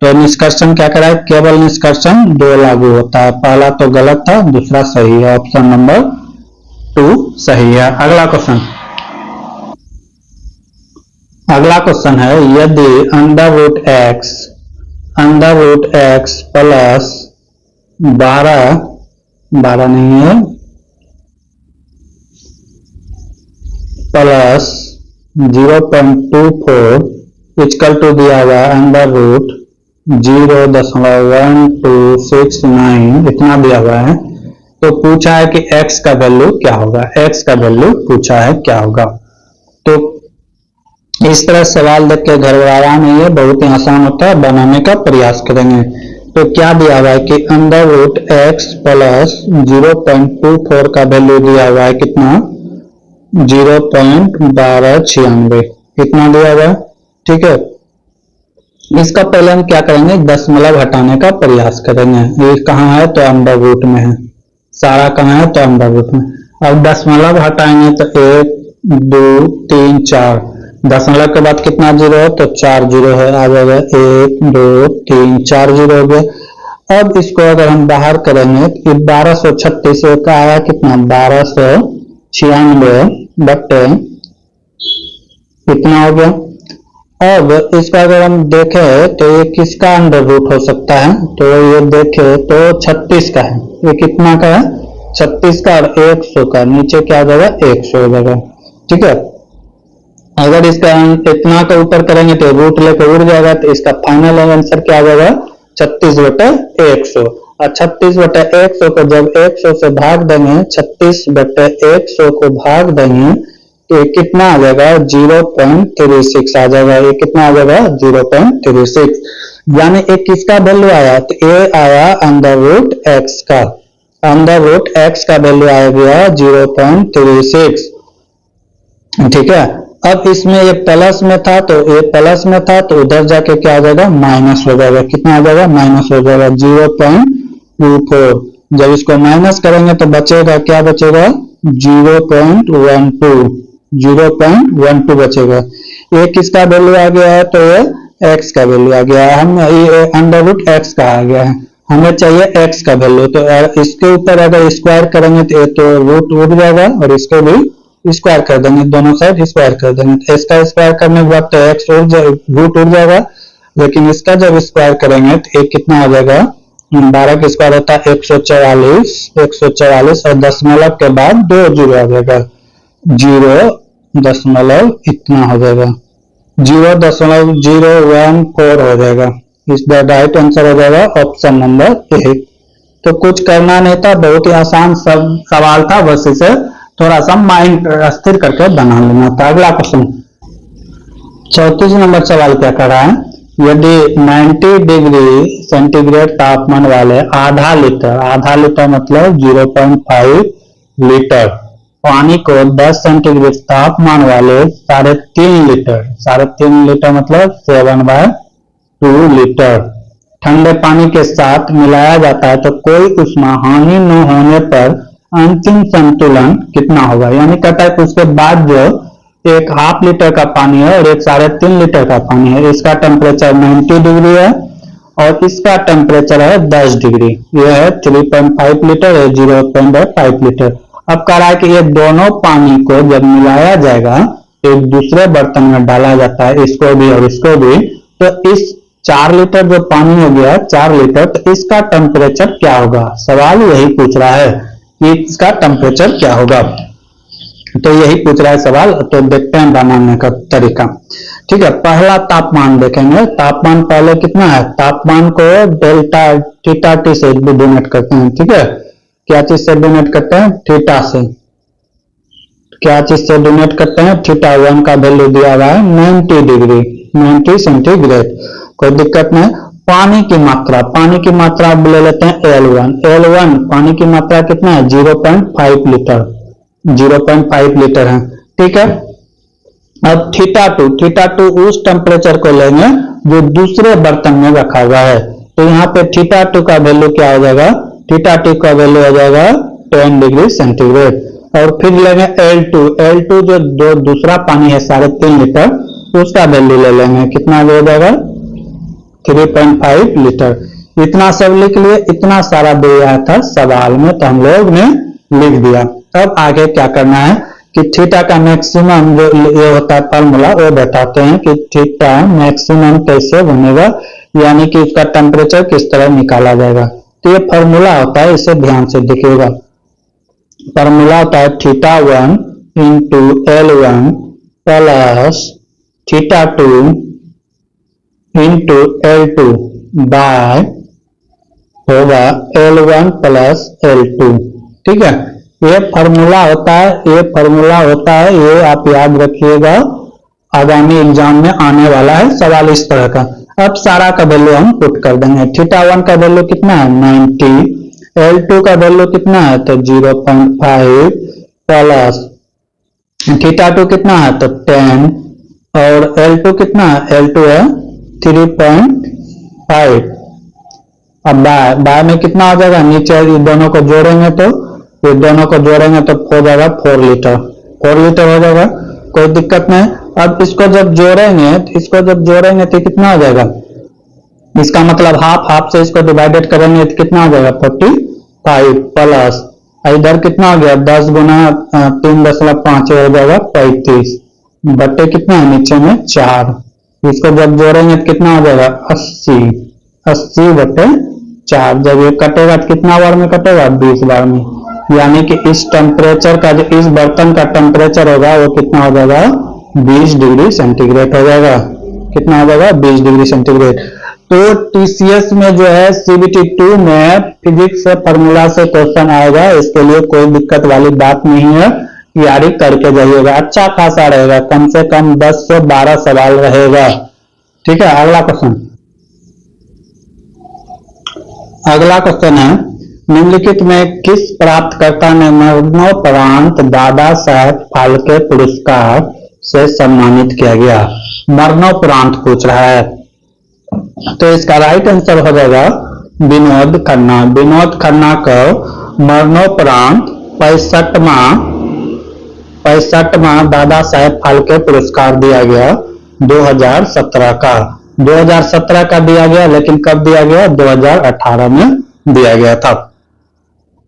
तो निष्कर्षण क्या कर रहा है, केवल निष्कर्षण 2 लागू होता है, पहला तो गलत था, दूसरा सही है, ऑप्शन नंबर 2 सही है। अगला क्वेश्चन, अगला क्वेश्चन है, यदि √x प्लस 12 नहीं है, प्लस 0.24 इक्वल टू दिया हुआ √0.1269 इतना दिया हुआ है, तो पूछा है कि x का वैल्यू क्या होगा, x का वैल्यू पूछा है क्या होगा। तो इस तरह सवाल देख के घबराना नहीं है, बहुत ही आसान होता है, बनाने का प्रयास करेंगे। तो क्या दिया हुआ है कि अंडर रूट एक्स प्लस 0.24 का वैल्यू दिया हुआ है कितना 0.1296 इतना दिया हुआ है। ठीक है, इसका पहले हम क्या करेंगे दशमलव हटाने का प्रयास करेंगे। ये कहाँ है तो अंडर रूट में है, सारा कहाँ है तो अंडर रूट में। अब दशमलव हटाएंगे तो 1 2 3 4 दशमलव के बाद कितना जीरो है तो 4 जीरो है, आ जाएगा 1 2 3 4 जीरो हो गया। अब इसको अगर हम बाहर करेंगे तो 1236 का आया कितना 1296 बटे इतना हो गया। अब इसका अगर हम देखें तो ये किसका अंडर रूट हो सकता है तो ये देखें तो 36 का है। ये कितना का है 36 का और 100 का, नीचे क्या आ जाएगा 100 हो जाएगा। ठीक है, अगर इसका इतना का ऊपर करेंगे तो रूट लेकर उड़ जाएगा, तो इसका फाइनल आंसर क्या आ जाएगा 36/100। और 36/100 को जब 100 से भाग देंगे 36/100 को भाग देंगे तो कितना आ जाएगा 0.36 आ जाएगा। ये कितना आ जाएगा 0.36, यानी एक किसका वैल्यू आया तो ये आया अंडर रूट एक्स का, अंडर रूट एक्स का वैल्यू आ गया 0.36। ठीक है, अब इसमें ये प्लस में था तो ये प्लस में था तो उधर जाके क्या आ जाएगा माइनस हो जाएगा। कितना आ जाएगा माइनस हो जाएगा 0.24। जब इसको माइनस करेंगे तो बचेगा क्या बचेगा 0.12 बचेगा। ये किसका वैल्यू आ गया है तो ये एक्स का वैल्यू आ गया है। हम ये अंडर रूट एक्स का आ गया है, हमें चाहिए एक्स का वैल्यू। तो इसके ऊपर अगर स्क्वायर करेंगे तो ये तो रूट उड़ जाएगा और इसको भी स्क्वायर कर देंगे, दोनों साइड स्क्वायर कर देंगे। तो इसका स्क्वायर करने के बाद तो एक्स रूट उड़ जाएगा, लेकिन इसका जब स्क्वायर करेंगे तो एक कितना आ जाएगा 12 का स्क्वायर होता है 144 और दशमलव के बाद 2 जीरो आ जाएगा, 0 इतना हो जाएगा 0.014 हो जाएगा। इसका राइट आंसर हो जाएगा ऑप्शन नंबर 1। तो कुछ करना नहीं था, बहुत ही आसान सब सवाल था, बस इसे थोड़ा सा माइंड स्थिर करके बना लेना था। अगला क्वेश्चन 34 नंबर सवाल क्या कर रहा है, यदि 90 डिग्री सेंटीग्रेड तापमान वाले आधा लीटर मतलब 0.5 लीटर पानी को 10 सेंटीग्रेड तापमान वाले 3.5 लीटर मतलब 7/2 लीटर ठंडे पानी के साथ मिलाया जाता है तो कोई ऊष्मा हानि न होने पर अंतिम संतुलन कितना होगा। यानी कहता है कि उसके बाद जो एक ½ लीटर का पानी है और एक 3.5 लीटर का पानी है, इसका टेम्परेचर 90 डिग्री है और इसका टेम्परेचर है 10 डिग्री। यह है 3.5 लीटर है 0.5 लीटर। अब कह रहा है कि ये दोनों पानी को जब मिलाया जाएगा एक दूसरे बर्तन में डाला जाता है, इसको भी और इसको भी, तो इस 4 लीटर जो पानी हो गया 4 लीटर, तो इसका टेम्परेचर क्या होगा। सवाल यही पूछ रहा है कि इसका टेम्परेचर क्या होगा, तो यही पूछ रहा है सवाल। तो देखते हैं बनाने का तरीका। ठीक है, पहला तापमान देखेंगे। तापमान पहले कितना है, तापमान को डेल्टा थीटा टी से डिनोट करते हैं। ठीक है, क्या चीज से डिनोट करते हैं थीटा से, क्या चीज से डिनोट करते हैं थीटा। 1 का वैल्यू दिया हुआ है 90 डिग्री 90 सेंटीग्रेड, कोई दिक्कत नहीं। पानी की मात्रा ले लेते हैं L1 पानी की मात्रा कितना है 0.5 लीटर है। ठीक है, अब थीटा टू उस टेम्परेचर को लेंगे जो दूसरे बर्तन में रखा हुआ है, तो यहाँ पे थीटा टू का वैल्यू क्या हो जाएगा, थीटा टू का वैल्यू हो जाएगा 10 डिग्री सेंटीग्रेड। और फिर लेंगे L2 जो दूसरा पानी है 3.5 लीटर, उसका वैल्यू ले लेंगे, कितना हो जाएगा 3.5 लीटर। इतना सब लिख लिए, इतना सारा दिया था सवाल में तो हम लोग ने लिख दिया। अब आगे क्या करना है कि थीटा का मैक्सिमम जो ये होता है फॉर्मूला वो बताते हैं कि थीटा मैक्सिमम कैसे बनेगा, यानी कि उसका टेम्परेचर किस तरह निकाला जाएगा। तो ये फॉर्मूला होता है, इसे ध्यान से देखिएगा। फॉर्मूला होता है θ1 × L1 प्लस θ2 × L2 बाय होगा L1 प्लस L2। ठीक है, ये फॉर्मूला होता है, ये आप याद रखिएगा, आगामी एग्जाम में आने वाला है सवाल इस तरह का। अब सारा का वैल्यू हम पुट कर देंगे। थीटा 1 का वैल्यू कितना है 90, L2 का वैल्यू कितना है तो 0.5 प्लस थीटा 2 कितना है तो 10 और L2 कितना है, L2 है 3.5। अब बाय में कितना हो जाएगा, नीचे दोनों को जोड़ेंगे तो ये दोनों को जोड़ेंगे तो हो जाएगा 4 लीटर, 4 लीटर हो जाएगा, कोई दिक्कत नहीं। अब इसको जब जोड़ेंगे तो कितना हो जाएगा, इसका मतलब हाफ से इसको डिवाइडेड करेंगे तो कितना हो जाएगा 45 प्लस इधर कितना हो गया 10 गुना 3.5 हो जाएगा 35 बटे कितना है नीचे में 4। इसको जब जोड़ेंगे तो कितना हो जाएगा 80 बटे 4। जब ये कटेगा तो कितना बार में कटेगा 20 बार में, यानी कि इस टेम्परेचर का जो इस बर्तन का टेम्परेचर होगा वो कितना हो जाएगा 20 डिग्री सेंटीग्रेड हो जाएगा। कितना हो जाएगा 20 डिग्री सेंटीग्रेड। तो टीसीएस में जो है CBT 2 में फिजिक्स से फॉर्मूला से क्वेश्चन आएगा, इसके लिए कोई दिक्कत वाली बात नहीं है, तैयारी करके जाइएगा, अच्छा खासा रहेगा, कम से कम 10 से 12 सवाल रहेगा। ठीक है, अगला क्वेश्चन है निम्नलिखित में किस प्राप्तकर्ता ने मरणोपरांत दादा साहेब फाल्के पुरस्कार से सम्मानित किया गया। मरणोपरांत पूछ रहा है तो इसका राइट आंसर हो जाएगा विनोद खन्ना। विनोद खन्ना को मरणोपरांत 65वां दादा साहेब फाल्के पुरस्कार दिया गया 2017 का। 2017 का दिया गया, लेकिन कब दिया गया 2018 में दिया गया था।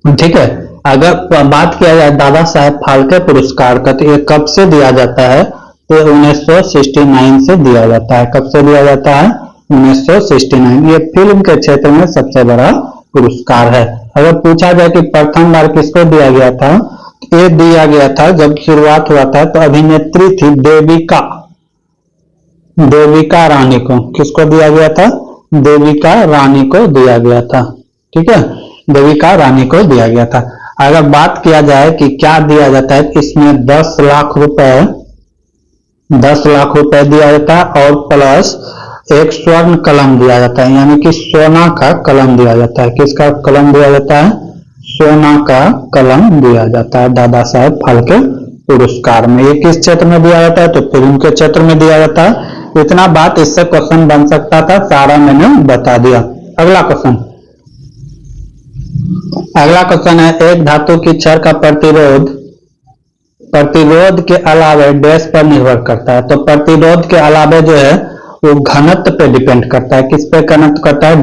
ठीक है, अगर बात किया जाए दादा साहेब फाल्के पुरस्कार का तो ये कब से दिया जाता है तो 1969 से दिया जाता है। कब से दिया जाता है 1969। ये फिल्म के क्षेत्र में सबसे बड़ा पुरस्कार है। अगर पूछा जाए कि प्रथम बार किसको दिया गया था, ये दिया गया था जब शुरुआत हुआ था तो अभिनेत्री थी देविका रानी को। किसको दिया गया था, देविका रानी को दिया गया था। ठीक है, देविका रानी को दिया गया था। अगर बात किया जाए कि क्या दिया जाता है, इसमें 10 लाख रुपए दिया जाता है और प्लस एक स्वर्ण कलम दिया जाता है, यानी कि सोना का कलम दिया जाता है। किसका कलम दिया जाता है, सोना का कलम दिया जाता है दादा साहेब फाल्के पुरस्कार में। ये किस क्षेत्र में दिया जाता है तो फिल्म के क्षेत्र में दिया जाता है। इतना बात इससे क्वेश्चन बन सकता था, सारा मैंने बता दिया। अगला क्वेश्चन है एक धातु की क्षय का प्रतिरोध के अलावे डैश पर निर्भर करता है। तो प्रतिरोध के अलावे जो है वो घनत्व पे डिपेंड करता है। किस पे घनत्व करता है,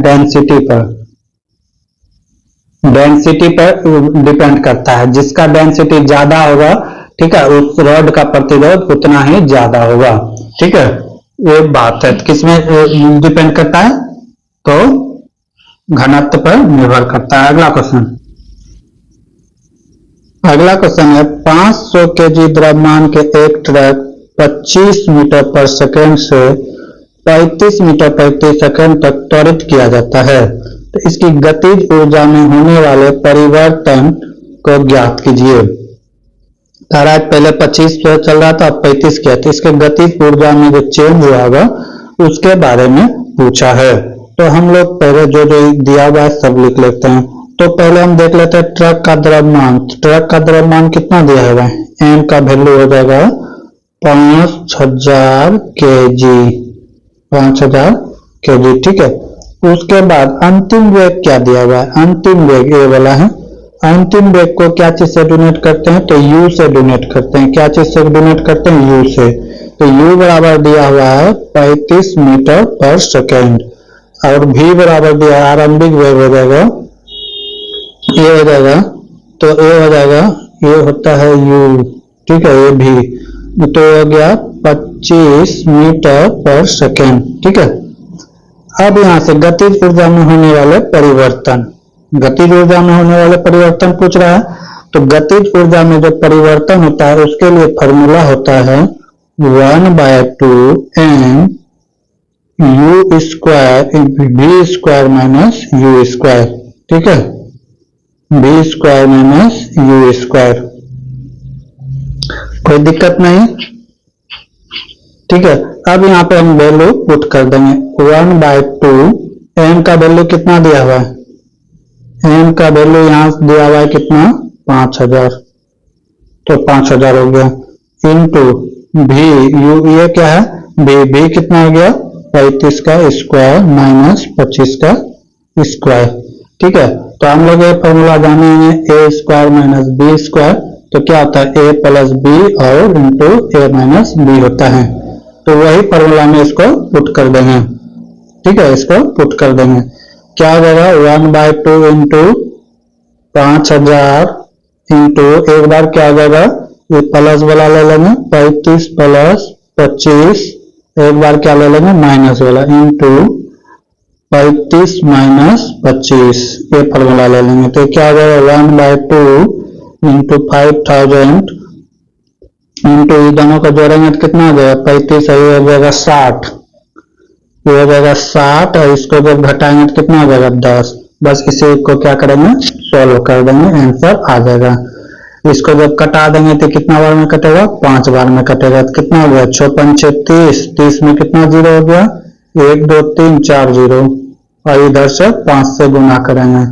डेंसिटी पर डिपेंड करता है। जिसका डेंसिटी ज्यादा होगा, ठीक है, उस रॉड का प्रतिरोध उतना ही ज्यादा होगा। ठीक है, ये बात है। किसमें डिपेंड करता है तो घनत्व पर निर्भर करता है। अगला क्वेश्चन है 500 केजी द्रव्यमान के एक ट्रक 25 मीटर पर सेकंड से 35 मीटर प्रति सेकंड तक त्वरित किया जाता है, तो इसकी गतिज ऊर्जा में होने वाले परिवर्तन को ज्ञात कीजिए। तारा पहले 25 पे चल रहा था, अब 35 किया, तो इसके गतिज ऊर्जा में जो चेंज हुआ होगा उसके बारे में पूछा है। तो हम लोग पहले जो दिया हुआ है सब लिख लेते हैं। तो पहले हम देख लेते हैं ट्रक का द्रव्यमान। ट्रक का द्रव्यमान कितना दिया हुआ है, एम का वैल्यू हो जाएगा 5000 केजी। ठीक है, उसके बाद अंतिम वेग क्या दिया हुआ है, अंतिम वेग ये वाला है। अंतिम वेग को क्या चीज से डोनेट करते हैं तो यू से डोनेट करते हैं। क्या चीज से डोनेट करते हैं, यू से। तो यू बराबर दिया हुआ है 35 मीटर पर सेकेंड और v बराबर दिया है आरंभिक वेग हो जाएगा, ये हो जाएगा, तो ये हो जाएगा, ये होता है u। ठीक है, ये भी तो हो गया 25 मीटर पर सेकेंड। ठीक है, अब यहां से गतिज ऊर्जा में होने वाले परिवर्तन, गतिज ऊर्जा में होने वाले परिवर्तन पूछ रहा है। तो गतिज ऊर्जा में जो परिवर्तन होता है उसके लिए फॉर्मूला होता है 1/2 m u square v square minus u square. ठीक है, v square minus u square. कोई दिक्कत नहीं। ठीक है, अब यहाँ पे हम वैल्यू पुट कर देंगे 1/2। एम का वैल्यू कितना दिया हुआ है, एम का वैल्यू यहाँ दिया हुआ है कितना 5000, तो 5000 हो गया, इंटू भी यू ये क्या है भी कितना हो गया 35 का स्क्वायर माइनस 25 का स्क्वायर। ठीक है, तो हम लोग ये फॉर्मूला जानेंगे ए स्क्वायर माइनस बी स्क्वायर, तो क्या होता है ए प्लस बी और इंटू ए माइनस बी होता है, तो वही फॉर्मूला में इसको पुट कर देंगे। ठीक है, इसको पुट कर देंगे, क्या हो जाएगा 1/2 इंटू 5000 इंटू एक बार क्या हो जाएगा ये प्लस वाला ले लेंगे 35 प्लस 25, एक बार क्या ले लेंगे माइनस वाला इंटू 35 माइनस 25, ये फॉर्मूला ले लेंगे, तो क्या हो जाएगा 1/2 इंटू 5000 इंटू दोनों को जोड़ेंगे तो कितना हो जाएगा 35 है, ये हो जाएगा 60, ये हो जाएगा 60 और इसको जब घटाएंगे तो कितना हो जाएगा 10। बस इसी को क्या करेंगे सॉल्व कर देंगे, आंसर आ जाएगा। इसको जब कटा देंगे तो कितना बार में कटेगा 5 बार में कटेगा, तो कितना हो गया 6 5 30, 30 में कितना जीरो हो गया 1 2 3 4 जीरो, और इधर से 5 से गुना करेंगे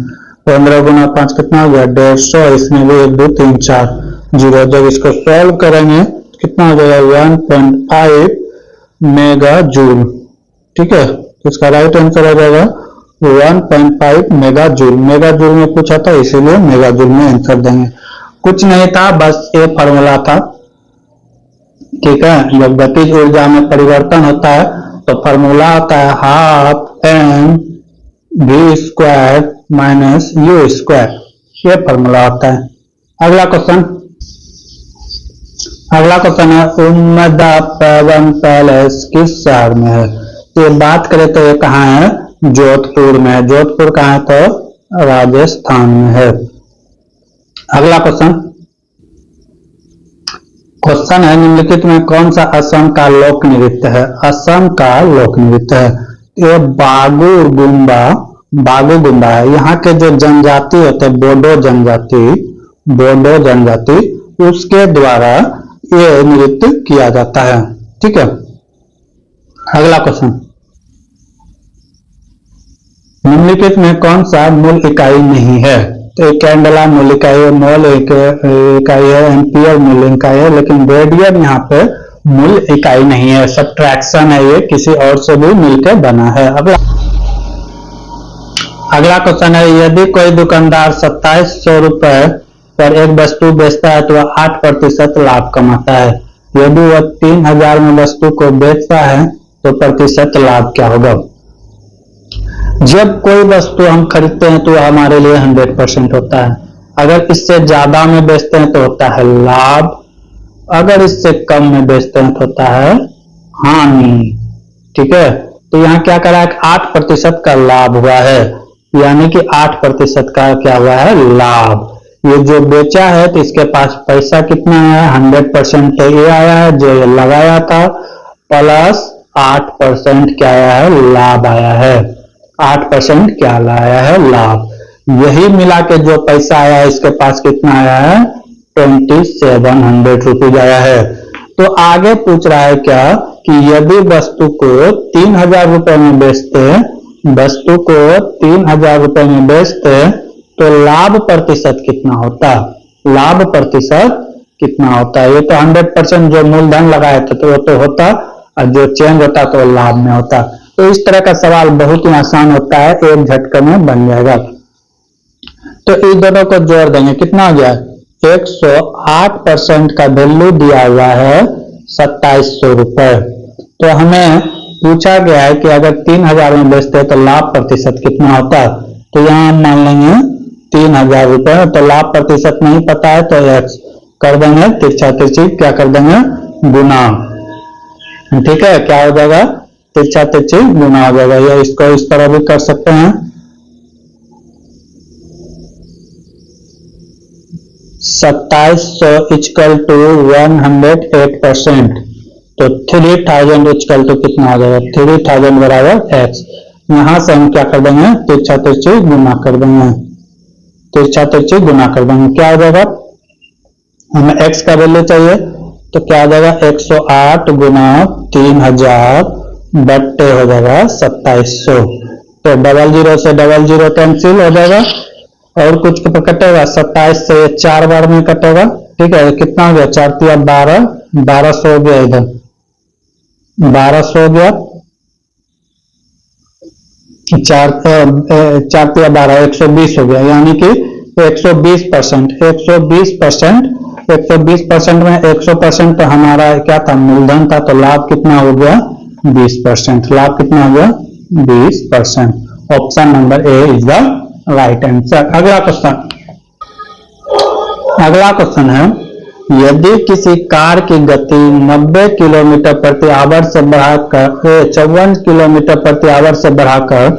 15 गुना 5 कितना हो गया 150, इसमें भी 1 2 3 4 जीरो। जब इसको सॉल्व करेंगे तो कितना हो जाएगा 1.5 मेगा जूल। ठीक है, तो इसका राइट आंसर हो जाएगा 1.5 मेगा जूल। मेगा जूल में पूछा था इसीलिए मेगा जूल में आंसर देंगे, कुछ नहीं था बस ये फॉर्मूला था। ठीक है, जब गतिज ऊर्जा में परिवर्तन होता है तो फॉर्मूला आता है half M V square minus U square, ये फॉर्मूला होता है। अगला क्वेश्चन है उम्मदा पैवन पैलेस किस शहर में है, ये बात करें तो ये कहाँ है जोधपुर में है। जोधपुर कहाँ है तो राजस्थान में है। अगला क्वेश्चन है निम्नलिखित में कौन सा असम का लोक नृत्य है, असम का लोक नृत्य है ये बागु गुम्बा है। यहाँ के जो जनजाति होते हैं बोडो जनजाति उसके द्वारा ये नृत्य किया जाता है। ठीक है, अगला क्वेश्चन निम्नलिखित में कौन सा मूल इकाई नहीं है, तो एक कैंडला मूल इकाई, मोल इकाई है, एम्पियर मूल इकाई है, लेकिन रेडियन यहाँ पे मूल इकाई नहीं है, सब्ट्रैक्शन है, ये किसी और से भी मिलकर बना है। अगला क्वेश्चन है यदि कोई दुकानदार 2700 रुपए पर एक वस्तु बेचता है तो वह 8% लाभ कमाता है, यदि वह 3000 में वस्तु को बेचता है तो प्रतिशत लाभ क्या होगा। जब कोई वस्तु हम खरीदते हैं तो हमारे लिए 100% होता है, अगर इससे ज्यादा में बेचते हैं तो होता है लाभ, अगर इससे कम में बेचते हैं तो होता है हानि। ठीक है, तो यहाँ क्या करा है 8% का लाभ हुआ है, यानी कि 8% का क्या हुआ है लाभ। ये जो बेचा है तो इसके पास पैसा कितना है 100% तो ये आया है, जो ये लगाया था प्लस 8% क्या आया है लाभ आया है, 8% क्या लाया है लाभ। यही मिला के जो पैसा आया है इसके पास कितना आया है 2700 रुपीज आया है। तो आगे पूछ रहा है क्या कि यदि वस्तु को 3000 रुपए में बेचते, वस्तु को 3000 रुपए में बेचते तो लाभ प्रतिशत कितना होता, लाभ प्रतिशत कितना होता है। ये तो 100% जो मूलधन लगाए थे तो वो तो होता, और जो चेंज होता तो लाभ में होता। तो इस तरह का सवाल बहुत ही आसान होता है, एक झटके में बन जाएगा। तो इस दोनों को जोड़ देंगे कितना हो गया 108% का वैल्यू दिया हुआ है 2700 रुपए। तो हमें पूछा गया है कि अगर 3000 में बेचते हैं तो लाभ प्रतिशत कितना होता है, तो यहाँ हम मान लेंगे 3000 रुपए, तो लाभ प्रतिशत नहीं पता है तो x कर देंगे तिरछा तिरछी क्या कर देंगे गुना। ठीक है, क्या हो जाएगा तिरछा तिरछी गुना हो जाएगा, या इसको इस तरह भी कर सकते हैं 2700 इक्वल टू 108%, तो 3000 इक्वल टू कितना आ जाएगा 3000 बराबर x। यहां से हम क्या कर देंगे तिरछा तिरछी गुना कर देंगे, तिरछा तिरछी गुना कर देंगे, क्या हो जाएगा हमें x का वैल्यू चाहिए तो क्या हो जाएगा 108 गुना 3000 बट्टे हो जाएगा 2700। तो 00 से 00 कैंसिल हो जाएगा और कुछ कटेगा 27 से 4 बार में कटेगा। ठीक है, कितना हो गया 4 तिया 12, 1200 हो गया, इधर 1200 हो गया, 4 तिया 12 120 हो गया, यानी कि 120%। 120% में 100% तो हमारा क्या था, मूलधन था, तो लाभ कितना हो गया 20%। लाभ कितना हो गया 20%। Option number A is the right answer. अगला क्वेश्चन है, यदि किसी कार की गति 90 किलोमीटर प्रति आवर से बढ़ाकर 54 किलोमीटर प्रति आवर से बढ़ाकर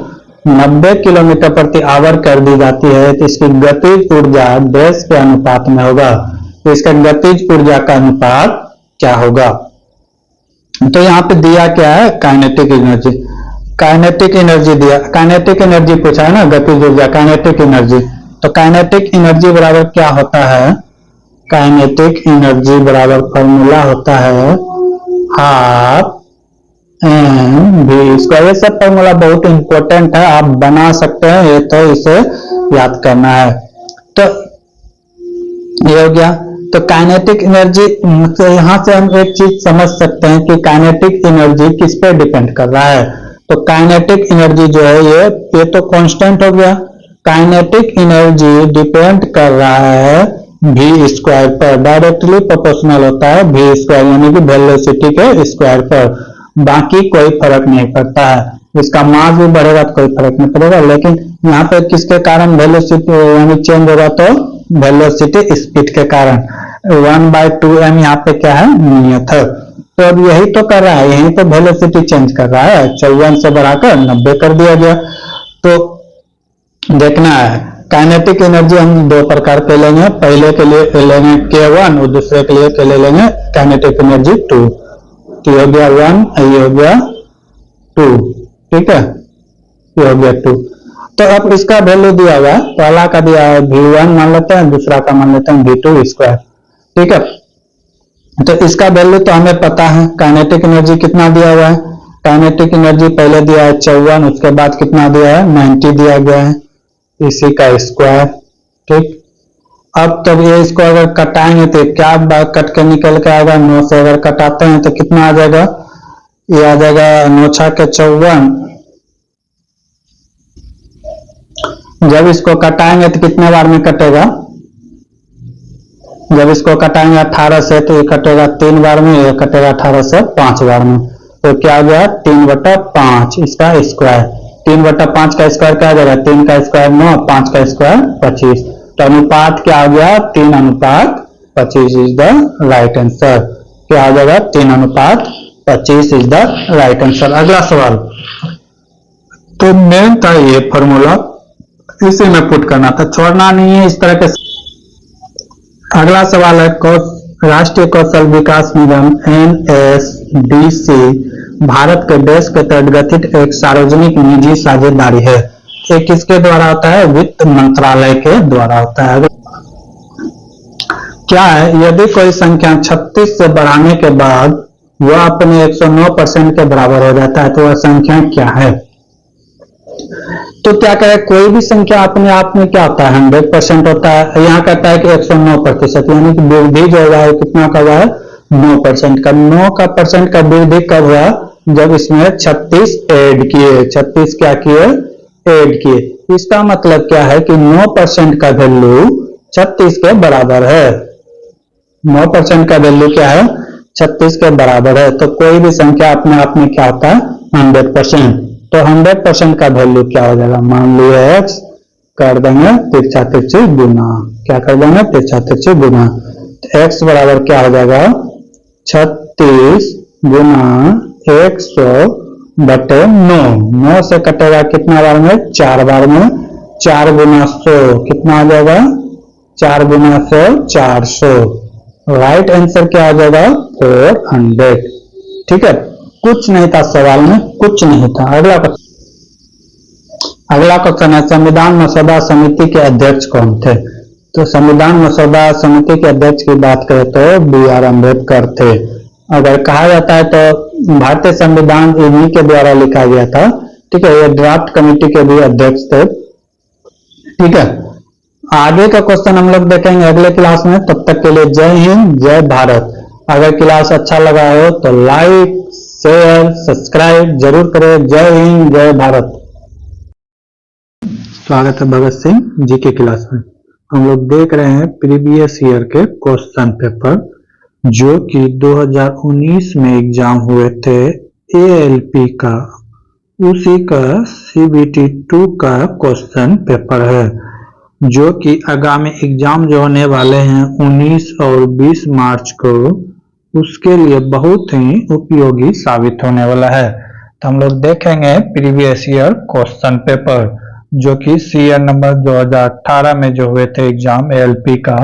90 किलोमीटर प्रति आवर कर दी जाती है, तो इसकी गतिज ऊर्जा डैश के अनुपात में होगा। तो इसका गतिज ऊर्जा का अनुपात क्या होगा? तो यहाँ पे दिया क्या है, काइनेटिक एनर्जी। काइनेटिक एनर्जी दिया, काइनेटिक एनर्जी पूछा है ना, गतिज ऊर्जा काइनेटिक एनर्जी। तो काइनेटिक एनर्जी बराबर क्या होता है? काइनेटिक एनर्जी बराबर फॉर्मूला होता है हाफ mv स्क्वायर। ये सब फॉर्मूला बहुत इंपॉर्टेंट है, आप बना सकते हैं, ये तो इसे याद करना है। तो ये हो गया। तो काइनेटिक एनर्जी, यहां से हम एक चीज समझ सकते हैं कि काइनेटिक एनर्जी किस पे डिपेंड कर रहा है। तो काइनेटिक एनर्जी जो है ये तो कांस्टेंट हो गया। काइनेटिक एनर्जी डिपेंड कर रहा है v स्क्वायर पर, डायरेक्टली प्रोपोर्शनल होता है v स्क्वायर, यानी कि वेलोसिटी के स्क्वायर पर। बाकी कोई फर्क नहीं पड़ता है, इसका मास भी बढ़ेगा तो कोई फर्क नहीं पड़ेगा। लेकिन यहाँ पे किसके कारण वेलोसिटी यानी चेंज होगा, तो वेलोसिटी स्पीड के कारण 1/2m यहाँ पे क्या है, नियत है। तो अब यही तो कर रहा है, यही तो वेलोसिटी चेंज कर रहा है, 54 से बढ़ाकर 90 कर दिया गया। तो देखना है काइनेटिक एनर्जी हम दो प्रकार के लेंगे, पहले के लिए लेंगे K1 और दूसरे के लिए ले लेंगे काइनेटिक एनर्जी 2। तो ये हो गया 1, ये हो गया 2, ठीक है, ये हो गया 2। तो अब इसका वैल्यू दिया हुआ है, पहला का दिया है v1 मान लेते हैं, दूसरा का मान लेते हैं v2 स्क्वायर, ठीक है। तो इसका वैल्यू तो हमें पता है, काइनेटिक एनर्जी कितना दिया हुआ है, काइनेटिक एनर्जी पहले दिया है 54, उसके बाद कितना दिया है 90 दिया गया है, इसी का स्क्वायर, ठीक। अब तब ये इसको अगर कटाएंगे तो क्या कट के निकल के आएगा, 9 से अगर कटाते हैं तो कितना आ जाएगा, ये आ जाएगा 9 के 54। जब इसको कटाएंगे तो कितने बार में कटेगा, जब इसको कटाएंगे 18 से तो ये कटेगा 3 बार में, ये कटेगा 18 से 5 बार में। तो क्या आ गया 3/5 इसका स्क्वायर। 3/5 का स्क्वायर क्या आ जाएगा, 3 का स्क्वायर 9, 5 का स्क्वायर 25। तो अनुपात क्या आ गया 3:25 इज द राइट आंसर। क्या आ जाएगा 3:25 इज द राइट आंसर। अगला सवाल, तो मेन था ये फॉर्मूला, इसे में पुट करना था, छोड़ना नहीं है इस तरह के। अगला सवाल है, राष्ट्रीय कौशल विकास निगम NSDC भारत के देश के तहत गठित एक सार्वजनिक निजी साझेदारी है। ये किसके द्वारा होता है, वित्त मंत्रालय के द्वारा होता है। क्या है, यदि कोई संख्या 36 से बढ़ाने के बाद वह अपने 109% के बराबर हो जाता है, तो वह संख्या क्या है। तो क्या करें, कोई भी संख्या अपने आप में क्या होता है 100% होता है। यहाँ कहता है कि 109%, यानी कि वृद्धि जो हुआ है कितना का हुआ है 9% का। 9% का वृद्धि कब हुआ, जब इसमें 36 ऐड किए, 36 क्या किए ऐड किए। इसका मतलब क्या है कि 9% का वैल्यू 36 के बराबर है। 9% का वैल्यू क्या है 36 के बराबर है। तो कोई भी संख्या अपने आप में क्या होता है 100%। तो 100% का वैल्यू क्या हो जाएगा, मान लिया x कर देंगे तिरछा तिरछी गुना, क्या कर देंगे तिरछा तिरछी गुना। तो x बराबर क्या हो जाएगा 36 गुना 100/9। 9 से कटेगा कितना बार में, 4 बार में, 4 गुना 100 कितना आ जाएगा, 4 गुना 100 400। राइट आंसर क्या आ जाएगा 400, ठीक है। कुछ नहीं था सवाल में, कुछ नहीं था। अगला क्वेश्चन है, संविधान मसौदा समिति के अध्यक्ष कौन थे। तो संविधान मसौदा समिति के अध्यक्ष की बात करें तो B.R. अम्बेडकर थे। अगर कहा जाता है तो भारतीय संविधान इन्हीं के द्वारा लिखा गया था। ठीक है, ये ड्राफ्ट कमेटी के भी अध्यक्ष थे। ठीक है, आगे का क्वेश्चन हम लोग देखेंगे अगले क्लास में। तब तक के लिए जय हिंद, जय भारत। अगर क्लास अच्छा लगा हो तो लाइक, शेयर, सब्सक्राइब जरूर करें। जय हिंद, जय भारत। स्वागत है भगत सिंह जी के क्लास में। हम लोग देख रहे हैं प्रीवियस ईयर के क्वेश्चन पेपर जो कि 2019 में एग्जाम हुए थे ALP का, उसी का CBT 2 का क्वेश्चन पेपर है जो कि आगामी एग्जाम जो होने वाले हैं 19 और 20 मार्च को, उसके लिए बहुत ही उपयोगी साबित होने वाला है। तो हम लोग देखेंगे प्रीवियस ईयर क्वेश्चन पेपर जो कि सीएन नंबर 2018 में जो हुए थे एग्जाम ALP का,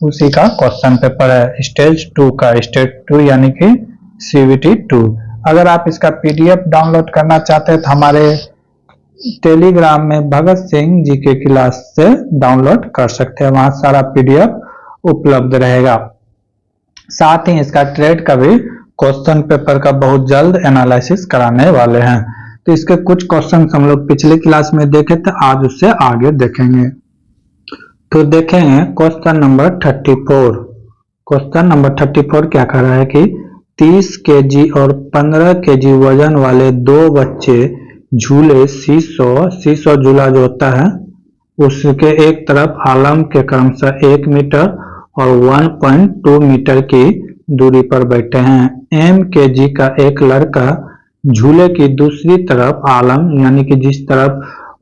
उसी का क्वेश्चन पेपर है स्टेज 2 का, स्टेज 2 यानी कि CBT 2। अगर आप इसका PDF डाउनलोड करना चाहते हैं तो हमारे टेलीग्राम में भगत सिंह जी के क्लास से डाउनलोड कर सकते हैं, वहां सारा PDF उपलब्ध रहेगा। साथ ही इसका ट्रेड का भी क्वेश्चन पेपर का बहुत जल्द एनालिसिस कराने वाले हैं। तो इसके कुछ क्वेश्चन हम लोग पिछले क्लास में देखे थे, आज उससे आगे देखेंगे। तो देखेंगे क्वेश्चन नंबर 34। क्वेश्चन नंबर 34 क्या कह रहा है कि 30 kg और 15 kg वजन वाले दो बच्चे झूले सीसो झूला जो होता है उसके एक तरफ आलम के क्रमशः 1 मीटर और 1.2 मीटर की दूरी पर बैठे हैं। M kg का एक लड़का झूले की दूसरी तरफ आलम यानी कि जिस तरफ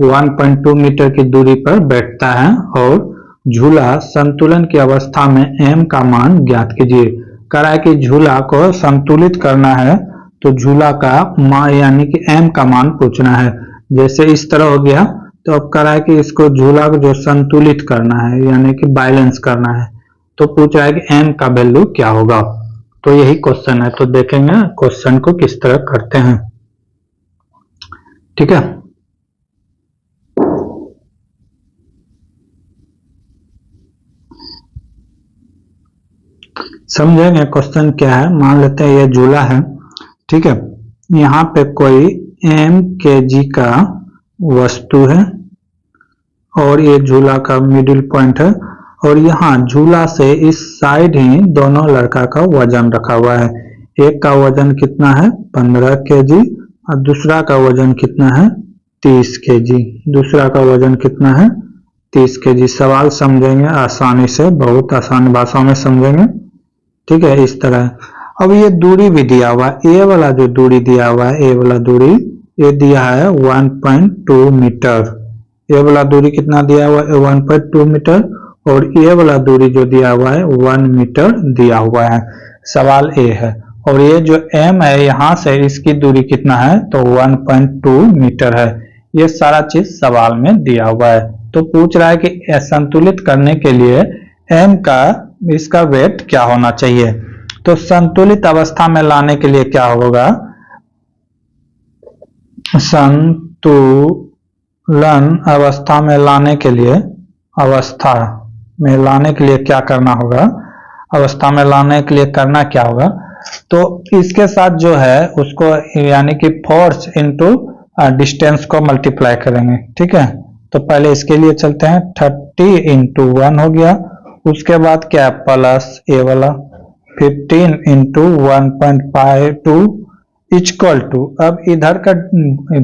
1.2 मीटर की दूरी पर बैठता है और झूला संतुलन की अवस्था में M का मान ज्ञात कीजिए। कह रहा है कि झूला को संतुलित करना है तो झूला का मान यानी कि M का मान पूछना है। जैसे इस तरह हो गया तो अब कह रहा है कि इसको झूला को जो संतुलित करना है यानी कि बैलेंस करना है, तो पूछ रहा है कि M का वैल्यू क्या होगा। तो यही क्वेश्चन है, तो देखेंगे क्वेश्चन को किस तरह करते हैं। ठीक है, समझेंगे क्वेश्चन क्या है। मान लेते हैं ये झूला है। ठीक है, यहाँ पे कोई M kg का वस्तु है और ये झूला का मिडिल पॉइंट है और यहाँ झूला से इस साइड ही दोनों लड़का का वजन रखा हुआ है। एक का वजन कितना है 15 kg और दूसरा का वजन कितना है 30 kg। दूसरा का वजन कितना है 30 kg। सवाल समझेंगे आसानी से, बहुत आसान भाषा में समझेंगे। ठीक है, इस तरह। अब ये दूरी भी दिया हुआ है, ये वाला जो दूरी दिया हुआ है, ये वाला दूरी ये दिया है 1.2 मीटर। ये वाला दूरी कितना दिया हुआ है 1.2 मीटर और ये वाला दूरी जो दिया हुआ है 1 मीटर दिया हुआ है। सवाल A है और ये जो M है यहाँ से इसकी दूरी कितना है तो 1.2 मीटर है। ये सारा चीज सवाल में दिया हुआ है। तो पूछ रहा है कि संतुलित करने के लिए M का इसका वेट क्या होना चाहिए। तो संतुलित अवस्था में लाने के लिए क्या होगा, संतुलन अवस्था में लाने के लिए क्या करना होगा, अवस्था में लाने के लिए करना क्या होगा। तो इसके साथ जो है उसको यानी कि फोर्स इनटू डिस्टेंस को मल्टीप्लाई करेंगे। ठीक है, तो पहले इसके लिए चलते हैं 30 इंटू 1 हो गया। उसके बाद क्या प्लस ए वाला 15 इंटू 1.52 इक्वल टू, अब इधर का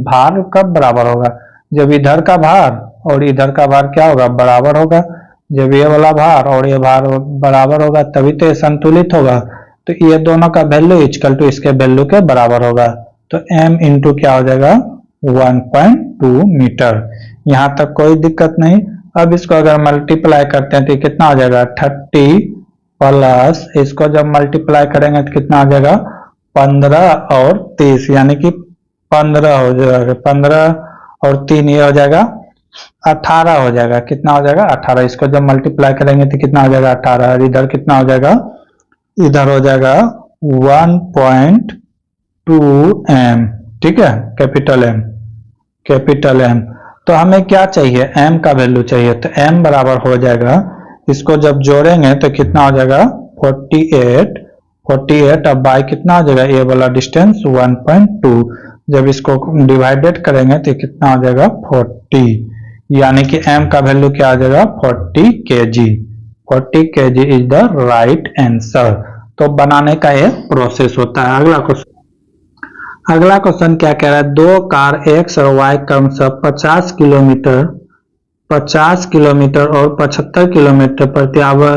भार कब बराबर होगा, जब इधर का भार और इधर का भार क्या होगा बराबर होगा। जब ये वाला भार और ये भार बराबर होगा तभी तो ये संतुलित होगा। तो ये दोनों का वैल्यू इक्वल टू इसके वैल्यू के बराबर होगा। तो M इंटू क्या हो जाएगा 1.2 मीटर। यहाँ तक कोई दिक्कत नहीं। अब इसको अगर मल्टीप्लाई करते हैं तो कितना हो जाएगा 30 प्लस इसको जब मल्टीप्लाई करेंगे तो कितना हो जाएगा 15 और 30 यानी कि 15 हो जाएगा, 15 और 3 ये हो जाएगा 18 हो जाएगा। कितना हो जाएगा 18। इसको जब मल्टीप्लाई करेंगे तो कितना हो जाएगा 18 और इधर कितना हो जाएगा, इधर हो जाएगा 1.2 M। ठीक है, कैपिटल M। तो हमें क्या चाहिए M का वैल्यू चाहिए। तो M बराबर हो जाएगा इसको जब जोड़ेंगे तो कितना हो जाएगा 48 अब बाय कितना हो जाएगा ये वाला डिस्टेंस 1.2। जब इसको डिवाइडेड करेंगे तो कितना हो जाएगा 40, यानी कि m का वैल्यू क्या आ जाएगा 40 kg। 40 kg is the right answer. तो बनाने का ये प्रोसेस होता है। अगला क्वेश्चन क्या कह रहा है, दो कार x और y क्रमशः 50 किलोमीटर और 75 किलोमीटर प्रति आवर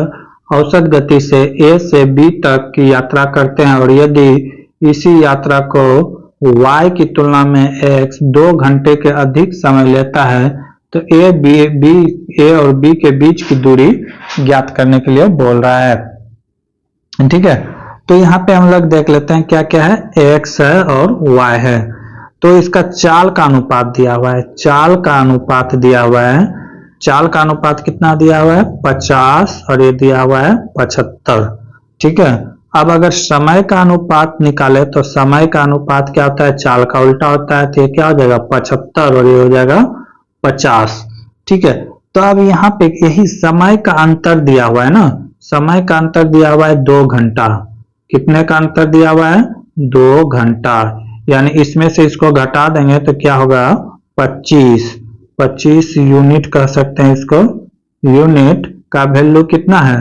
औसत गति से A से B तक की यात्रा करते हैं और यदि इसी यात्रा को y की तुलना में x 2 घंटे के अधिक समय लेता है तो A और B के बीच की दूरी ज्ञात करने के लिए बोल रहा है। ठीक है, तो यहाँ पे हम लोग देख लेते हैं क्या क्या है, x है और y है। तो इसका चाल का अनुपात दिया हुआ है, चाल का अनुपात दिया हुआ है। चाल का अनुपात कितना दिया हुआ है 50 और ये दिया हुआ है 75। ठीक है, अब अगर समय का अनुपात निकाले तो समय का अनुपात क्या होता है, चाल का उल्टा होता है। तो ये क्या हो जाएगा 75 और ये हो जाएगा 50। ठीक है, तो अब यहाँ पे यही समय का अंतर दिया हुआ है ना, समय का अंतर दिया हुआ है 2 घंटा। कितने का अंतर दिया हुआ है 2 घंटा, यानी इसमें से इसको घटा देंगे तो क्या होगा 25 यूनिट कह सकते हैं इसको। यूनिट का वैल्यू कितना है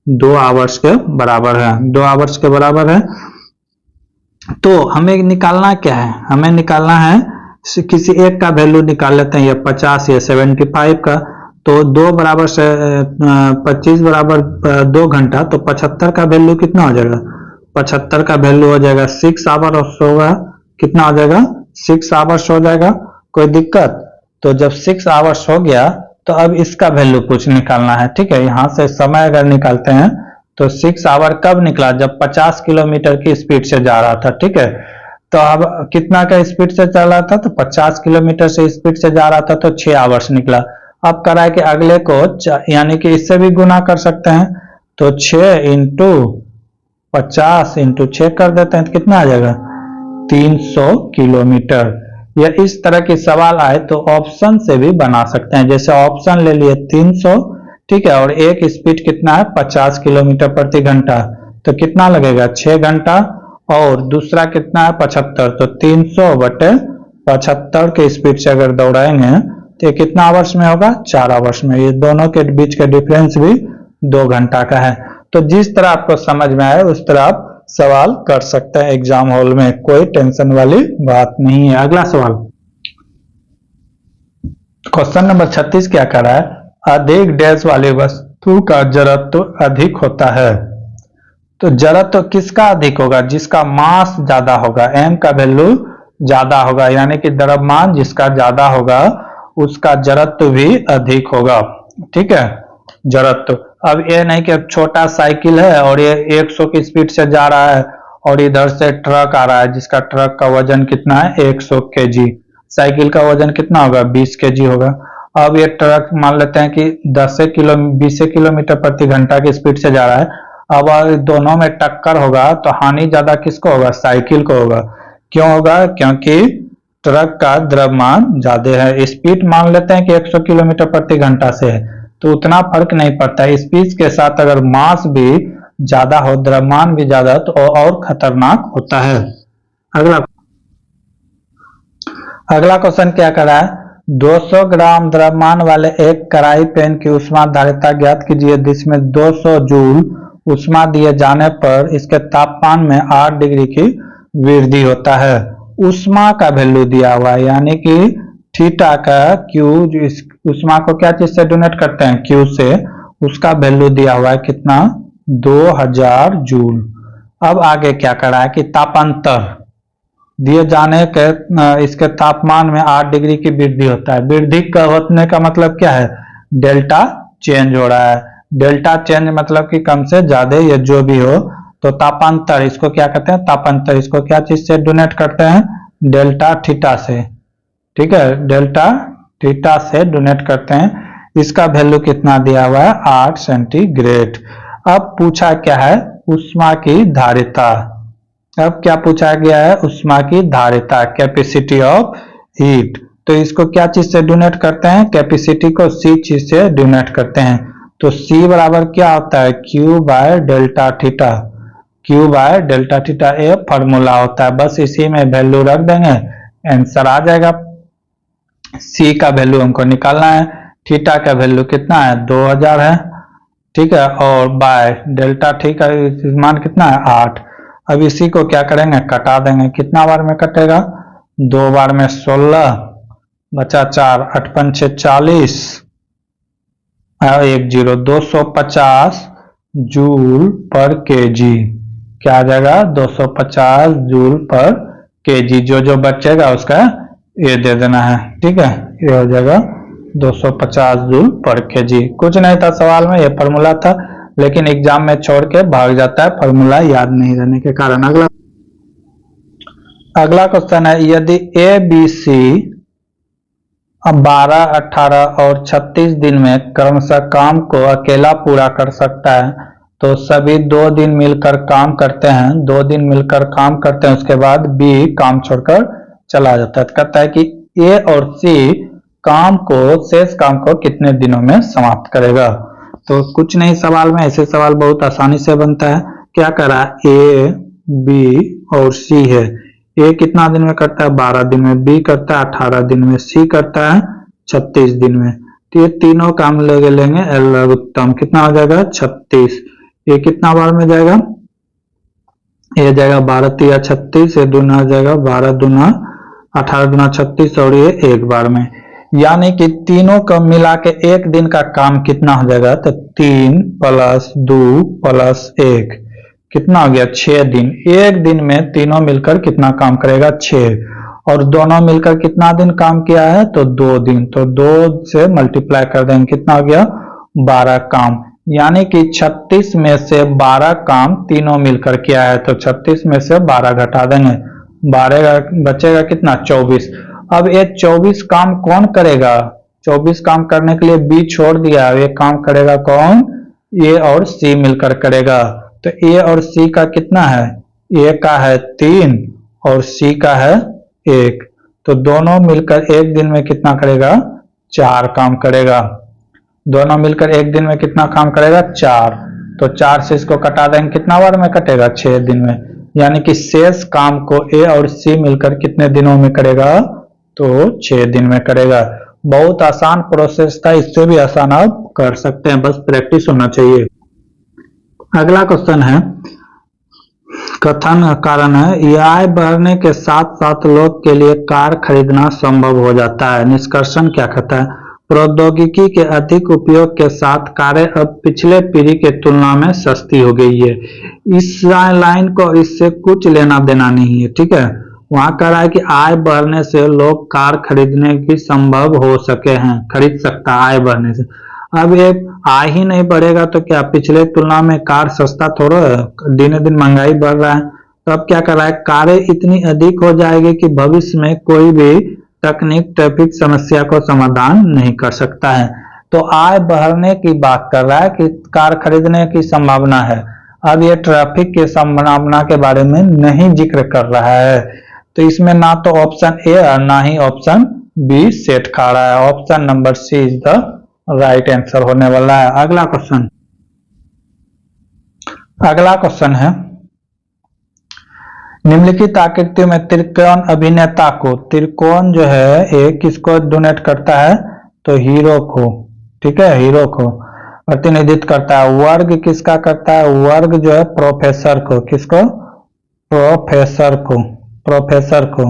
2 आवर्स के बराबर है, 2 आवर्स के बराबर है। तो हमें निकालना क्या है, हमें निकालना है किसी एक का वैल्यू निकाल लेते हैं, ये 50 या 75 का। तो 2 बराबर से 25 बराबर 2 घंटा, तो 75 का वैल्यू कितना हो जाएगा, 75 का वैल्यू हो जाएगा 6 आवर्स होगा। कितना हो जाएगा 6 आवर्स हो जाएगा, कोई दिक्कत। तो जब 6 आवर्स हो गया तो अब इसका वैल्यू कुछ निकालना है। ठीक है, यहाँ से समय अगर निकालते हैं तो 6 आवर कब निकला, जब 50 किलोमीटर की स्पीड से जा रहा था। ठीक है, तो अब कितना का स्पीड से चल रहा था, तो 50 किलोमीटर से स्पीड से जा रहा था तो 6 आवर्स निकला। अब करा है कि अगले को यानी कि इससे भी गुना कर सकते हैं, तो 6 इंटू 50 इंटू 6 कर देते हैं तो कितना आ जाएगा 300 किलोमीटर। या इस तरह के सवाल आए तो ऑप्शन से भी बना सकते हैं, जैसे ऑप्शन ले लिए 300। ठीक है, और एक स्पीड कितना है 50 किलोमीटर प्रति घंटा, तो कितना लगेगा 6 घंटा। और दूसरा कितना है 75, तो 300 बटे 75 के स्पीड से अगर दौड़ाएंगे तो ये कितना आवर्स में होगा 4 आवर्स में। ये दोनों के बीच का डिफरेंस भी 2 घंटा का है। तो जिस तरह आपको समझ में आए उस तरह आप सवाल कर सकते हैं एग्जाम हॉल में, कोई टेंशन वाली बात नहीं है। अगला सवाल क्वेश्चन नंबर 36 क्या कर रहा है, अधिक डैश वाली वस्तु का जड़त्व अधिक होता है। तो जड़त्व किसका अधिक होगा, जिसका मास ज्यादा होगा, m का वैल्यू ज्यादा होगा, यानी कि द्रव्यमान जिसका ज्यादा होगा उसका जड़त्व भी अधिक होगा। ठीक है, जड़त्व। अब ये नहीं कि छोटा साइकिल है और ये 100 की स्पीड से जा रहा है और इधर से ट्रक आ रहा है जिसका ट्रक का वजन कितना है 100 केजी, साइकिल का वजन कितना होगा 20 केजी होगा। अब ये ट्रक मान लेते हैं कि 20 किलोमीटर प्रति घंटा की स्पीड से जा रहा है। अब दोनों में टक्कर होगा तो हानि ज्यादा किसको होगा, साइकिल को होगा। क्यों होगा, क्योंकि ट्रक का द्रव्यमान ज्यादा है। स्पीड मान लेते हैं कि 100 किलोमीटर प्रति घंटा से है तो उतना फर्क नहीं पड़ता है। स्पीड के साथ अगर मास भी ज्यादा हो, द्रव्यमान भी ज्यादा हो तो और खतरनाक होता है। अगला क्वेश्चन क्या कर रहा है, 200 ग्राम द्रव्यमान वाले एक कढ़ाई पैन की ऊष्माधारिता ज्ञात कीजिए जिसमें 200 जूल ऊष्मा दिए जाने पर इसके तापमान में 8 डिग्री की वृद्धि होता है। ऊष्मा का वैल्यू दिया हुआ है, यानी कि थीटा का क्यू, ऊष्मा को क्या चीज से डोनेट करते हैं क्यू से, उसका वैल्यू दिया हुआ है कितना 2000 जूल। अब आगे क्या कर रहा है कि तापांतर दिए जाने के इसके तापमान में 8 डिग्री की वृद्धि होता है। वृद्धि का होने का मतलब क्या है, डेल्टा चेंज हो रहा है। डेल्टा चेंज मतलब कि कम से ज्यादा या जो भी हो। तो तापांतर इसको क्या कहते हैं, तापांतर इसको क्या चीज से डोनेट करते हैं, डेल्टा थीटा से। ठीक है, डेल्टा थीटा से डोनेट करते हैं। इसका वैल्यू कितना दिया हुआ है 8 सेंटीग्रेड। अब पूछा क्या है ऊष्मा की धारिता। अब क्या पूछा गया है, ऊष्मा की धारिता, कैपेसिटी ऑफ हीट। तो इसको क्या चीज से डोनेट करते हैं, कैपेसिटी को सी चीज से डोनेट करते हैं। तो C बराबर क्या होता है, Q by delta theta, Q by delta theta ये फॉर्मूला होता है। बस इसी में वैल्यू रख देंगे, आंसर आ जाएगा। C का वैल्यू हमको निकालना है, थीटा का वैल्यू कितना है 2000 है, ठीक है, और बाय डेल्टा थीटा का मान कितना है 8। अब इसी को क्या करेंगे, कटा देंगे। कितना बार में कटेगा, 2 बार में 16 बचा 4, 8 पंचे 40 और 1 0, 250 जूल पर केजी। क्या आ जाएगा, 250 जूल पर केजी। जो जो बचेगा उसका ये दे देना है, ठीक है, ये हो जाएगा 250 जूल पर केजी। कुछ नहीं था सवाल में, ये फॉर्मूला था, लेकिन एग्जाम में छोड़ के भाग जाता है फॉर्मूला याद नहीं रहने के कारण। अगला क्वेश्चन है, यदि ए बी सी 12, 18 और 36 दिन में क्रमशः काम को अकेला पूरा कर सकता है, तो सभी 2 दिन मिलकर काम करते हैं, 2 दिन मिलकर काम करते हैं, उसके बाद बी काम छोड़कर चला जाता है। तो कहता है कि ए और सी शेष काम को कितने दिनों में समाप्त करेगा। तो कुछ नहीं, सवाल में ऐसे सवाल बहुत आसानी से बनता है। क्या कह रहा है, ए बी और सी है, ए कितना दिन में करता है 12 दिन में, बी करता है 18 दिन में, सी करता है 36 दिन में। तो ये तीनों काम लेंगे लघुत्तम, कितना हो जाएगा 36। ये कितना बार में जाएगा, ये जाएगा 12 तिया 36, ये दूना हो जाएगा 12 दूना 18 दूना 36 और ये एक बार में। यानी कि तीनों का मिला के एक दिन का काम कितना हो जाएगा, तो 3 + 2 + 1 कितना हो गया 6 दिन। एक दिन में तीनों मिलकर कितना काम करेगा 6, और दोनों मिलकर कितना दिन काम किया है, तो 2 दिन। तो 2 से मल्टीप्लाई कर देंगे, कितना हो गया 12 काम। यानी कि 36 में से 12 काम तीनों मिलकर किया है, तो 36 में से 12 घटा देंगे, 12 बचेगा कितना 24। अब ये 24 काम कौन करेगा, 24 काम करने के लिए बी छोड़ दिया, ये काम करेगा कौन, ए और सी मिलकर करेगा। तो ए और सी का कितना है, ए का है 3 और सी का है 1, तो दोनों मिलकर एक दिन में कितना करेगा 4 काम करेगा। दोनों मिलकर एक दिन में कितना काम करेगा 4, तो 4 से इसको कटा देंगे, कितना बार में कटेगा 6 दिन में। यानी कि शेष काम को ए और सी मिलकर कितने दिनों में करेगा, तो 6 दिन में करेगा। बहुत आसान प्रोसेस था, इससे भी आसान आप कर सकते हैं, बस प्रैक्टिस होना चाहिए। अगला क्वेश्चन है, कथन कारण है, आय बढ़ने के साथ साथ लोग के लिए कार खरीदना संभव हो जाता है। निष्कर्षण क्या कहता है, प्रौद्योगिकी के अधिक उपयोग के साथ कारें अब पिछले पीढ़ी के तुलना में सस्ती हो गई है। इस लाइन को इससे कुछ लेना देना नहीं है, ठीक है। वहां कह रहा है कि आय बढ़ने से लोग कार खरीदने की संभव हो सके हैं, खरीद सकता है आय बढ़ने से। अब ये आय ही नहीं बढ़ेगा तो क्या पिछले तुलना में कार सस्ता थोड़ा है, दिन दिन महंगाई बढ़ रहा है। तो अब क्या कर रहा है, कारें इतनी अधिक हो जाएगी कि भविष्य में कोई भी तकनीक ट्रैफिक समस्या को समाधान नहीं कर सकता है। तो आय बढ़ने की बात कर रहा है कि कार खरीदने की संभावना है। अब ये ट्रैफिक की संभावना के बारे में नहीं जिक्र कर रहा है, तो इसमें ना तो ऑप्शन ए और ना ही ऑप्शन बी सेट खा रहा है। Option number C is the right answer होने वाला है। अगला क्वेश्चन है, निम्नलिखित आकृतियों में त्रिकोण अभिनेता को, त्रिकोण जो है एक किसको डोनेट करता है, तो हीरो को, ठीक है, हीरो को प्रतिनिधित्व करता है। वर्ग किसका करता है, वर्ग जो है प्रोफेसर को, किसको, प्रोफेसर को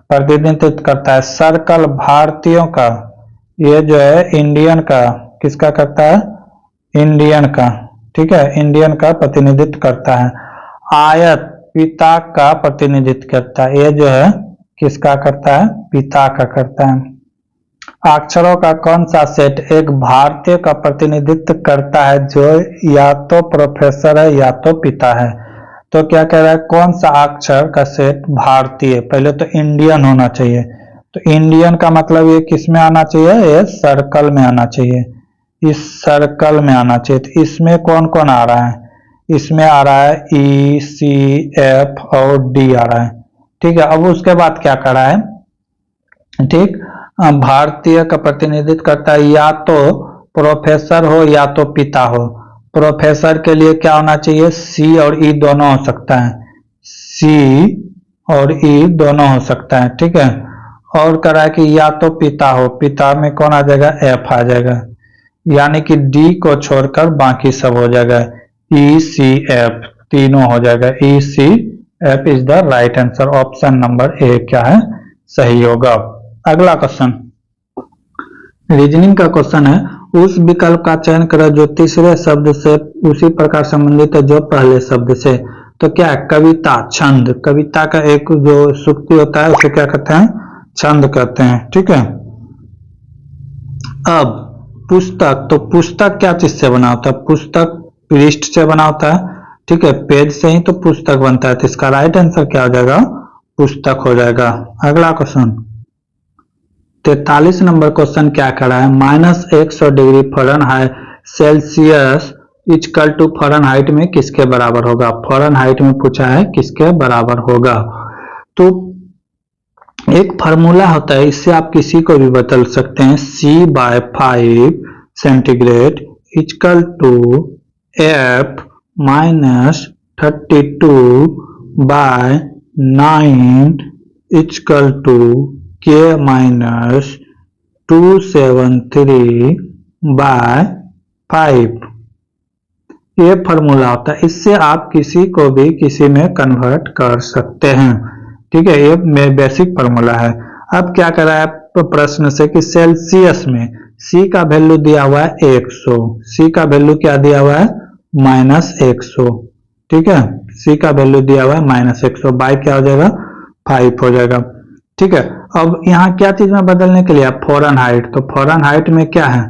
प्रतिनिधित्व करता है। सर्कल भारतीयों का, ये जो है इंडियन का, किसका करता है, इंडियन का, ठीक है, इंडियन का प्रतिनिधित्व करता है। आयत पिता का प्रतिनिधित्व करता है, ये जो है किसका करता है, पिता का करता है। अक्षरों का कौन सा सेट एक भारतीय का प्रतिनिधित्व करता है, जो या तो प्रोफेसर है या तो पिता है। तो क्या कह रहा है, कौन सा अक्षर का सेट भारतीय, पहले तो इंडियन होना चाहिए। तो इंडियन का मतलब ये किस में आना चाहिए, ये सर्कल में आना चाहिए, इस सर्कल में आना चाहिए। तो इसमें कौन कौन आ रहा है, इसमें आ रहा है ई सी एफ और डी आ रहा है, ठीक है। अब उसके बाद क्या कर रहा है, ठीक, भारतीय का प्रतिनिधित्व करता है या तो प्रोफेसर हो या तो पिता हो। प्रोफेसर के लिए क्या होना चाहिए, सी और ई दोनों हो सकता है, सी और ई दोनों हो सकता है, ठीक है। और कह रहा है कि या तो पिता हो, पिता में कौन आ जाएगा, एफ आ जाएगा, यानी कि डी को छोड़कर बाकी सब हो जाएगा, ई सी एफ तीनों हो जाएगा, E C F is the right answer. Option number A क्या है, सही होगा। अगला क्वेश्चन रीजनिंग का क्वेश्चन है, उस विकल्प का चयन करें जो तीसरे शब्द से उसी प्रकार संबंधित है जो पहले शब्द से। तो क्या है, कविता, छंद। कविता का एक जो सूक्ति होता है उसे क्या कहते हैं, छंद कहते हैं, ठीक है। अब पुस्तक, तो पुस्तक क्या चीज से बना होता है, पुस्तक पृष्ठ से बना होता है, ठीक है, पेज से ही तो पुस्तक बनता है, तो इसका राइट आंसर क्या हो जाएगा, पुस्तक हो जाएगा। अगला क्वेश्चन 43 नंबर क्वेश्चन क्या कर रहा है, -100 degree Fahrenheit Celsius equal to Fahrenheit में किसके बराबर होगा। फ़ारेनहाइट में पूछा है किसके बराबर होगा। तो एक फार्मूला होता है, इससे आप किसी को भी बदल सकते हैं, C/5 centigrade equal to F -32/9 equal to K -273/5। ये फार्मूला होता है, इससे आप किसी को भी किसी में कन्वर्ट कर सकते हैं, ठीक है। ये बेसिक फार्मूला है। अब क्या कर रहा है प्रश्न से कि सेल्सियस में C का वैल्यू दिया हुआ है 100, C का वैल्यू क्या दिया हुआ है -100, ठीक है, C का वैल्यू दिया हुआ है -100, बाय क्या हो जाएगा 5 हो जाएगा, ठीक है। अब यहाँ क्या चीज में बदलने के लिए, फ़ारेनहाइट, तो फ़ारेनहाइट में क्या है,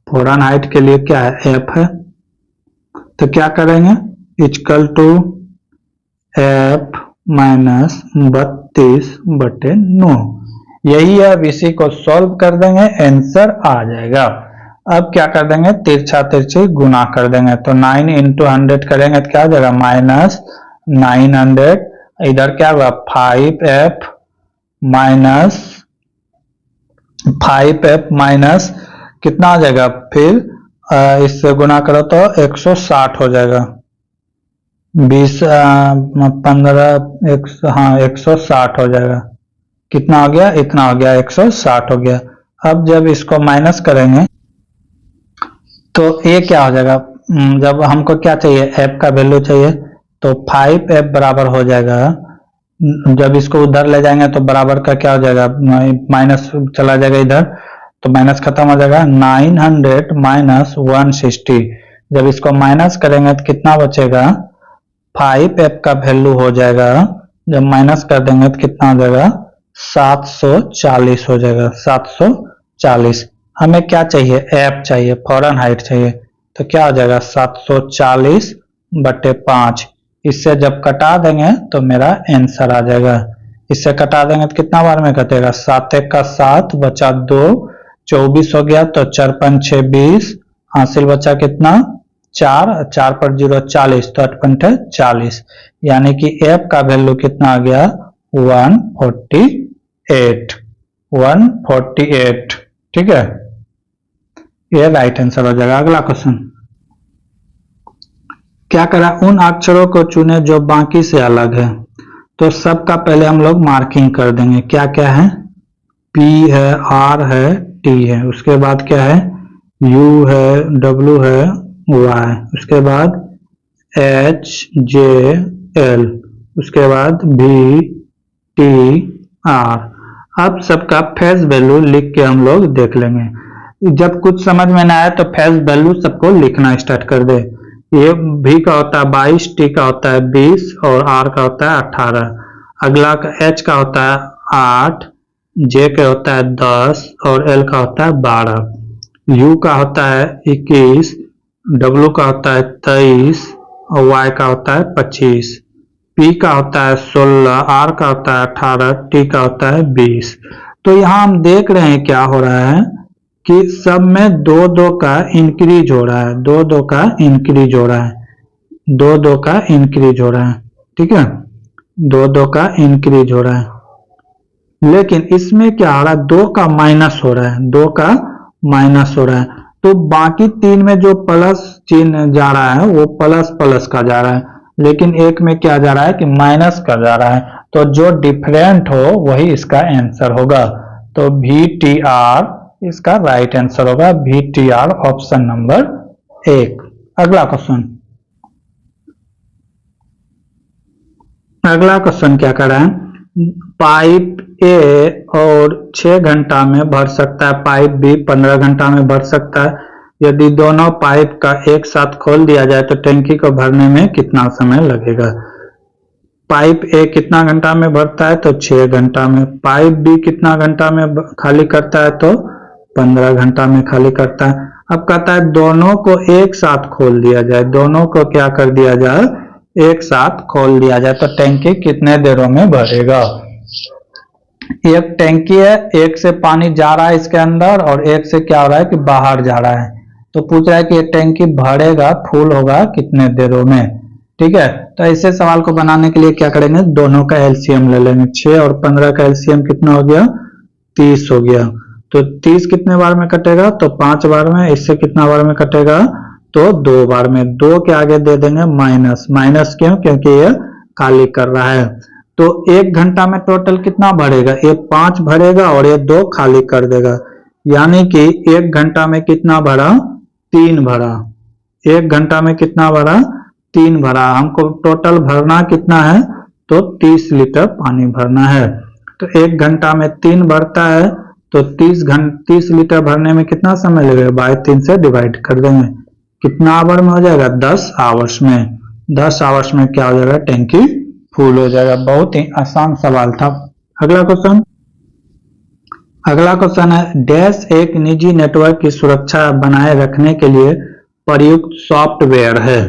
फ़ारेनहाइट के लिए क्या है, एफ है, तो क्या करेंगे इक्वल टू F -32/9, यही है। अब इसी को सॉल्व कर देंगे, आंसर आ जाएगा। अब क्या कर देंगे, तिरछा तिरछी गुना कर देंगे, तो 9 × 100 करेंगे तो क्या हो जाएगा -900, इधर क्या होगा 5f माइनस कितना आ जाएगा, फिर इससे गुना करो तो 160 हो जाएगा, 20 15 हाँ 160 हो जाएगा, कितना हो गया, इतना हो गया 160 हो गया। अब जब इसको माइनस करेंगे तो ये क्या हो जाएगा, जब हमको क्या चाहिए, f का वैल्यू चाहिए, तो 5f बराबर हो जाएगा, जब इसको उधर ले जाएंगे तो बराबर का क्या हो जाएगा, माइनस चला जाएगा इधर, तो माइनस खत्म हो जाएगा, 900 - 160, जब इसको माइनस करेंगे तो कितना बचेगा, 5f का वैल्यू हो जाएगा, जब माइनस कर देंगे तो कितना हो जाएगा 740 हो जाएगा, 740। हमें क्या चाहिए, f चाहिए, फ़ारेनहाइट चाहिए, तो क्या हो जाएगा 740/5, इससे जब कटा देंगे तो मेरा आंसर आ जाएगा। इससे कटा देंगे तो कितना बार में कटेगा, 7 × 1 = 7 बचा 2 24 हो गया, तो 4 × 5 = 6 20, हासिल बचा कितना 4 4 पर 0 40, तो 8 × 5 = 40, यानी कि f का वैल्यू कितना आ गया 148, ठीक है, ये राइट आंसर हो जाएगा। अगला क्वेश्चन क्या करा, उन अक्षरों को चुने जो बाकी से अलग है। तो सबका पहले हम लोग मार्किंग कर देंगे, क्या क्या है, P है, R है, T है, उसके बाद क्या है U है, W है, Y, उसके बाद H J L, उसके बाद V T R। अब सबका फेस वैल्यू लिख के हम लोग देख लेंगे, जब कुछ समझ में ना आए तो फेस वैल्यू सबको लिखना स्टार्ट कर दे। ये V का होता है 22, T का होता है 20 और R का होता है 18। अगला का H का होता है 8, J का होता है 10 और L का होता है 12, U का होता है 21, W का होता है 23 और Y का होता है 25, P का होता है 16, R का होता है 18, T का होता है 20। तो यहाँ हम देख रहे हैं क्या हो रहा है कि सब में 2-2 का इंक्रीज हो रहा है, 2-2 का इंक्रीज हो रहा है, 2-2 का इंक्रीज हो रहा है, ठीक है, 2-2 का इंक्रीज हो रहा है। लेकिन इसमें क्या हो रहा है, 2 का माइनस हो रहा है, 2 का माइनस हो रहा है। तो बाकी 3 में जो प्लस चिन्ह जा रहा है वो प्लस प्लस का जा रहा है, लेकिन एक में क्या जा रहा है कि माइनस का जा रहा है। तो जो डिफरेंट हो वही इसका आंसर होगा। तो VTR इसका राइट आंसर होगा, VTR ऑप्शन नंबर 1। अगला क्वेश्चन, अगला क्वेश्चन क्या कर रहा है, पाइप ए और 6 घंटा में भर सकता है, पाइप बी 15 घंटा में भर सकता है। यदि दोनों पाइप का एक साथ खोल दिया जाए तो टंकी को भरने में कितना समय लगेगा। पाइप ए कितना घंटा में भरता है तो 6 घंटा में, पाइप बी कितना घंटा में खाली करता है तो 15 घंटा में खाली करता है। अब कहता है दोनों को एक साथ खोल दिया जाए, दोनों को क्या कर दिया जाए, एक साथ खोल दिया जाए तो टंकी कितने देरों में भरेगा। एक टंकी है, एक से पानी जा रहा है इसके अंदर और एक से क्या हो रहा है कि बाहर जा रहा है। तो पूछ रहा है कि ये टंकी भरेगा, फुल होगा कितने देरों में। ठीक है, तो ऐसे सवाल को बनाने के लिए क्या करेंगे, दोनों का एलसीएम ले लेंगे। 6 और 15 का एलसीएम कितना हो गया, 30 हो गया। तो 30 कितने बार में कटेगा तो 5 बार में। इससे कितना बार में कटेगा तो 2 बार में। 2 के आगे दे देंगे माइनस, माइनस क्यों, क्योंकि ये खाली कर रहा है। तो 1 घंटा में टोटल कितना भरेगा, ये 5 भरेगा और ये 2 खाली कर देगा, यानी कि 1 घंटा में कितना भरा, 3 भरा। 1 घंटा में कितना भरा, 3 भरा। हमको टोटल भरना कितना है तो 30 लीटर पानी भरना है। तो 1 घंटा में 3 भरता है तो 30 लीटर भरने में कितना समय लगेगा, बाय 3 से डिवाइड कर देंगे। कितना आवर में हो जाएगा, 10 आवर्स में। 10 आवर्स में क्या हो जाएगा, टंकी फुल हो जाएगा। बहुत ही आसान सवाल था। अगला क्वेश्चन, अगला क्वेश्चन है डैश एक निजी नेटवर्क की सुरक्षा बनाए रखने के लिए प्रयुक्त सॉफ्टवेयर है।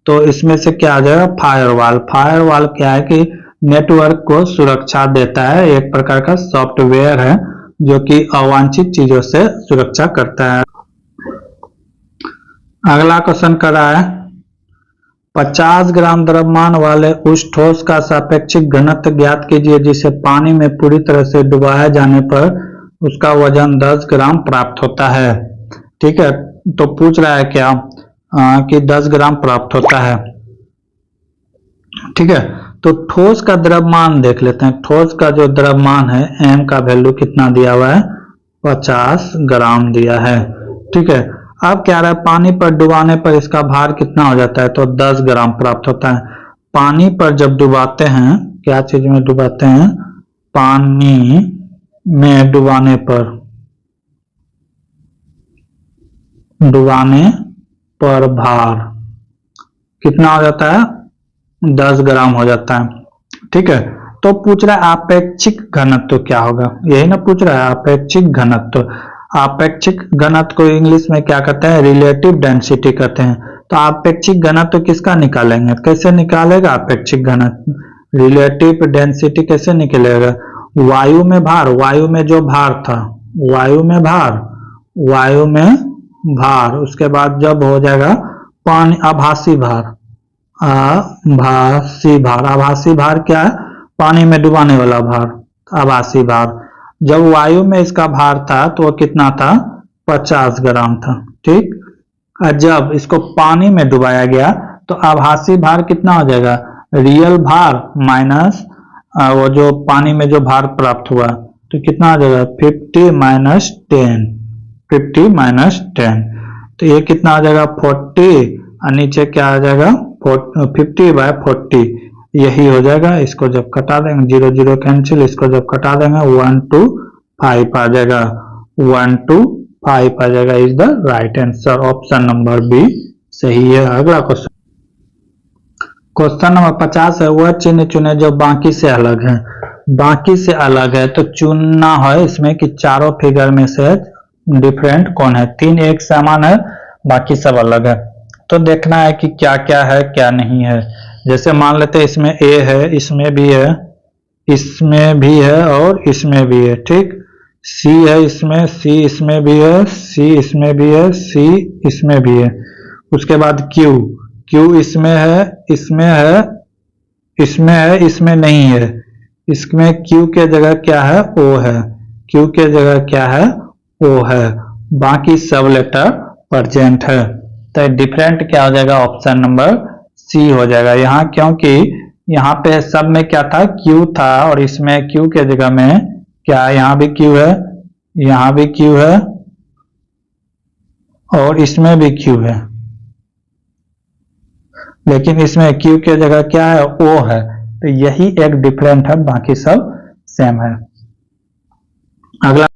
तो इसमें से क्या आ जाएगा, फायरवॉल। फायरवॉल क्या है कि नेटवर्क को सुरक्षा देता है, एक प्रकार का सॉफ्टवेयर है जो कि अवांछित चीजों से सुरक्षा करता है। अगला क्वेश्चन कर रहा है 50 ग्राम द्रव्यमान वाले उस ठोस का सापेक्षिक घनत्व ज्ञात कीजिए जिसे पानी में पूरी तरह से डुबाया जाने पर उसका वजन 10 ग्राम प्राप्त होता है। ठीक है, तो पूछ रहा है क्या कि 10 ग्राम प्राप्त होता है। ठीक है, तो ठोस का द्रव्यमान देख लेते हैं। ठोस का जो द्रव्यमान है m का वैल्यू कितना दिया हुआ है, 50 ग्राम दिया है। ठीक है, अब क्या रहा है, पानी पर डुबाने पर इसका भार कितना हो जाता है तो 10 ग्राम प्राप्त होता है। पानी पर जब डुबाते हैं, क्या चीज में डुबाते हैं, पानी में डुबाने पर, डुबाने पर भार कितना हो जाता है, 10 ग्राम हो जाता है। ठीक है, तो पूछ रहा है आपेक्षिक घनत्व क्या होगा, यही ना पूछ रहा है, आपेक्षिक घनत्व। आपेक्षिक घनत्व को इंग्लिश में क्या कहते हैं, रिलेटिव डेंसिटी कहते हैं। तो आपेक्षिक घनत्व किसका निकालेंगे, कैसे निकालेगा आपेक्षिक घनत्व, रिलेटिव डेंसिटी कैसे निकलेगा, वायु में भार, वायु में जो भार था, वायु में भार, वायु में भार, उसके बाद जब हो जाएगा पानी, आभासी भार, आभासी भार। आभासी भार क्या है, पानी में डुबाने वाला भार, आभासी भार। जब वायु में इसका भार था तो वो कितना था, 50 ग्राम था। ठीक, और जब इसको पानी में डुबाया गया तो आभासी भार कितना हो जाएगा, रियल भार माइनस वो जो पानी में जो भार प्राप्त हुआ, तो कितना आ जाएगा 50 माइनस 10, 50 माइनस 10। तो ये कितना आ जाएगा 40, और नीचे क्या आ जाएगा 50/40, यही हो जाएगा। इसको जब कटा देंगे 0 0 कैंसिल, इसको जब कटा देंगे 1 2 5 आ जाएगा, 1 2 5 आ जाएगा। Is the right answer, option number B सही है। अगला क्वेश्चन, क्वेश्चन नंबर 50 है वह चिन्ह चुने जो बाकी से अलग है। बाकी से अलग है तो चुनना है इसमें कि चारों फिगर में से डिफरेंट कौन है। 3 एक समान है, बाकी सब अलग है। तो देखना है कि क्या क्या है क्या नहीं है। जैसे मान लेते हैं इसमें ए है, इसमें भी है, इसमें भी है और इसमें भी है। ठीक, सी है इसमें, सी इसमें भी है, सी इसमें भी है, सी इसमें भी है। उसके बाद क्यू, क्यू इसमें है, इसमें है, इसमें है, इसमें नहीं है। इसमें क्यू के जगह क्या है, ओ है, क्यू के जगह क्या है, ओ है। बाकी सब लेटर परसेंट है। तो डिफरेंट क्या हो जाएगा, ऑप्शन नंबर सी हो जाएगा यहाँ, क्योंकि यहाँ पे सब में क्या था, क्यू था, और इसमें क्यू के जगह में क्या, यहाँ भी क्यू है, यहाँ भी क्यू है, और इसमें भी क्यू है, लेकिन इसमें क्यू के जगह क्या है, ओ है। तो यही एक डिफरेंट है, बाकी सब सेम है। अगला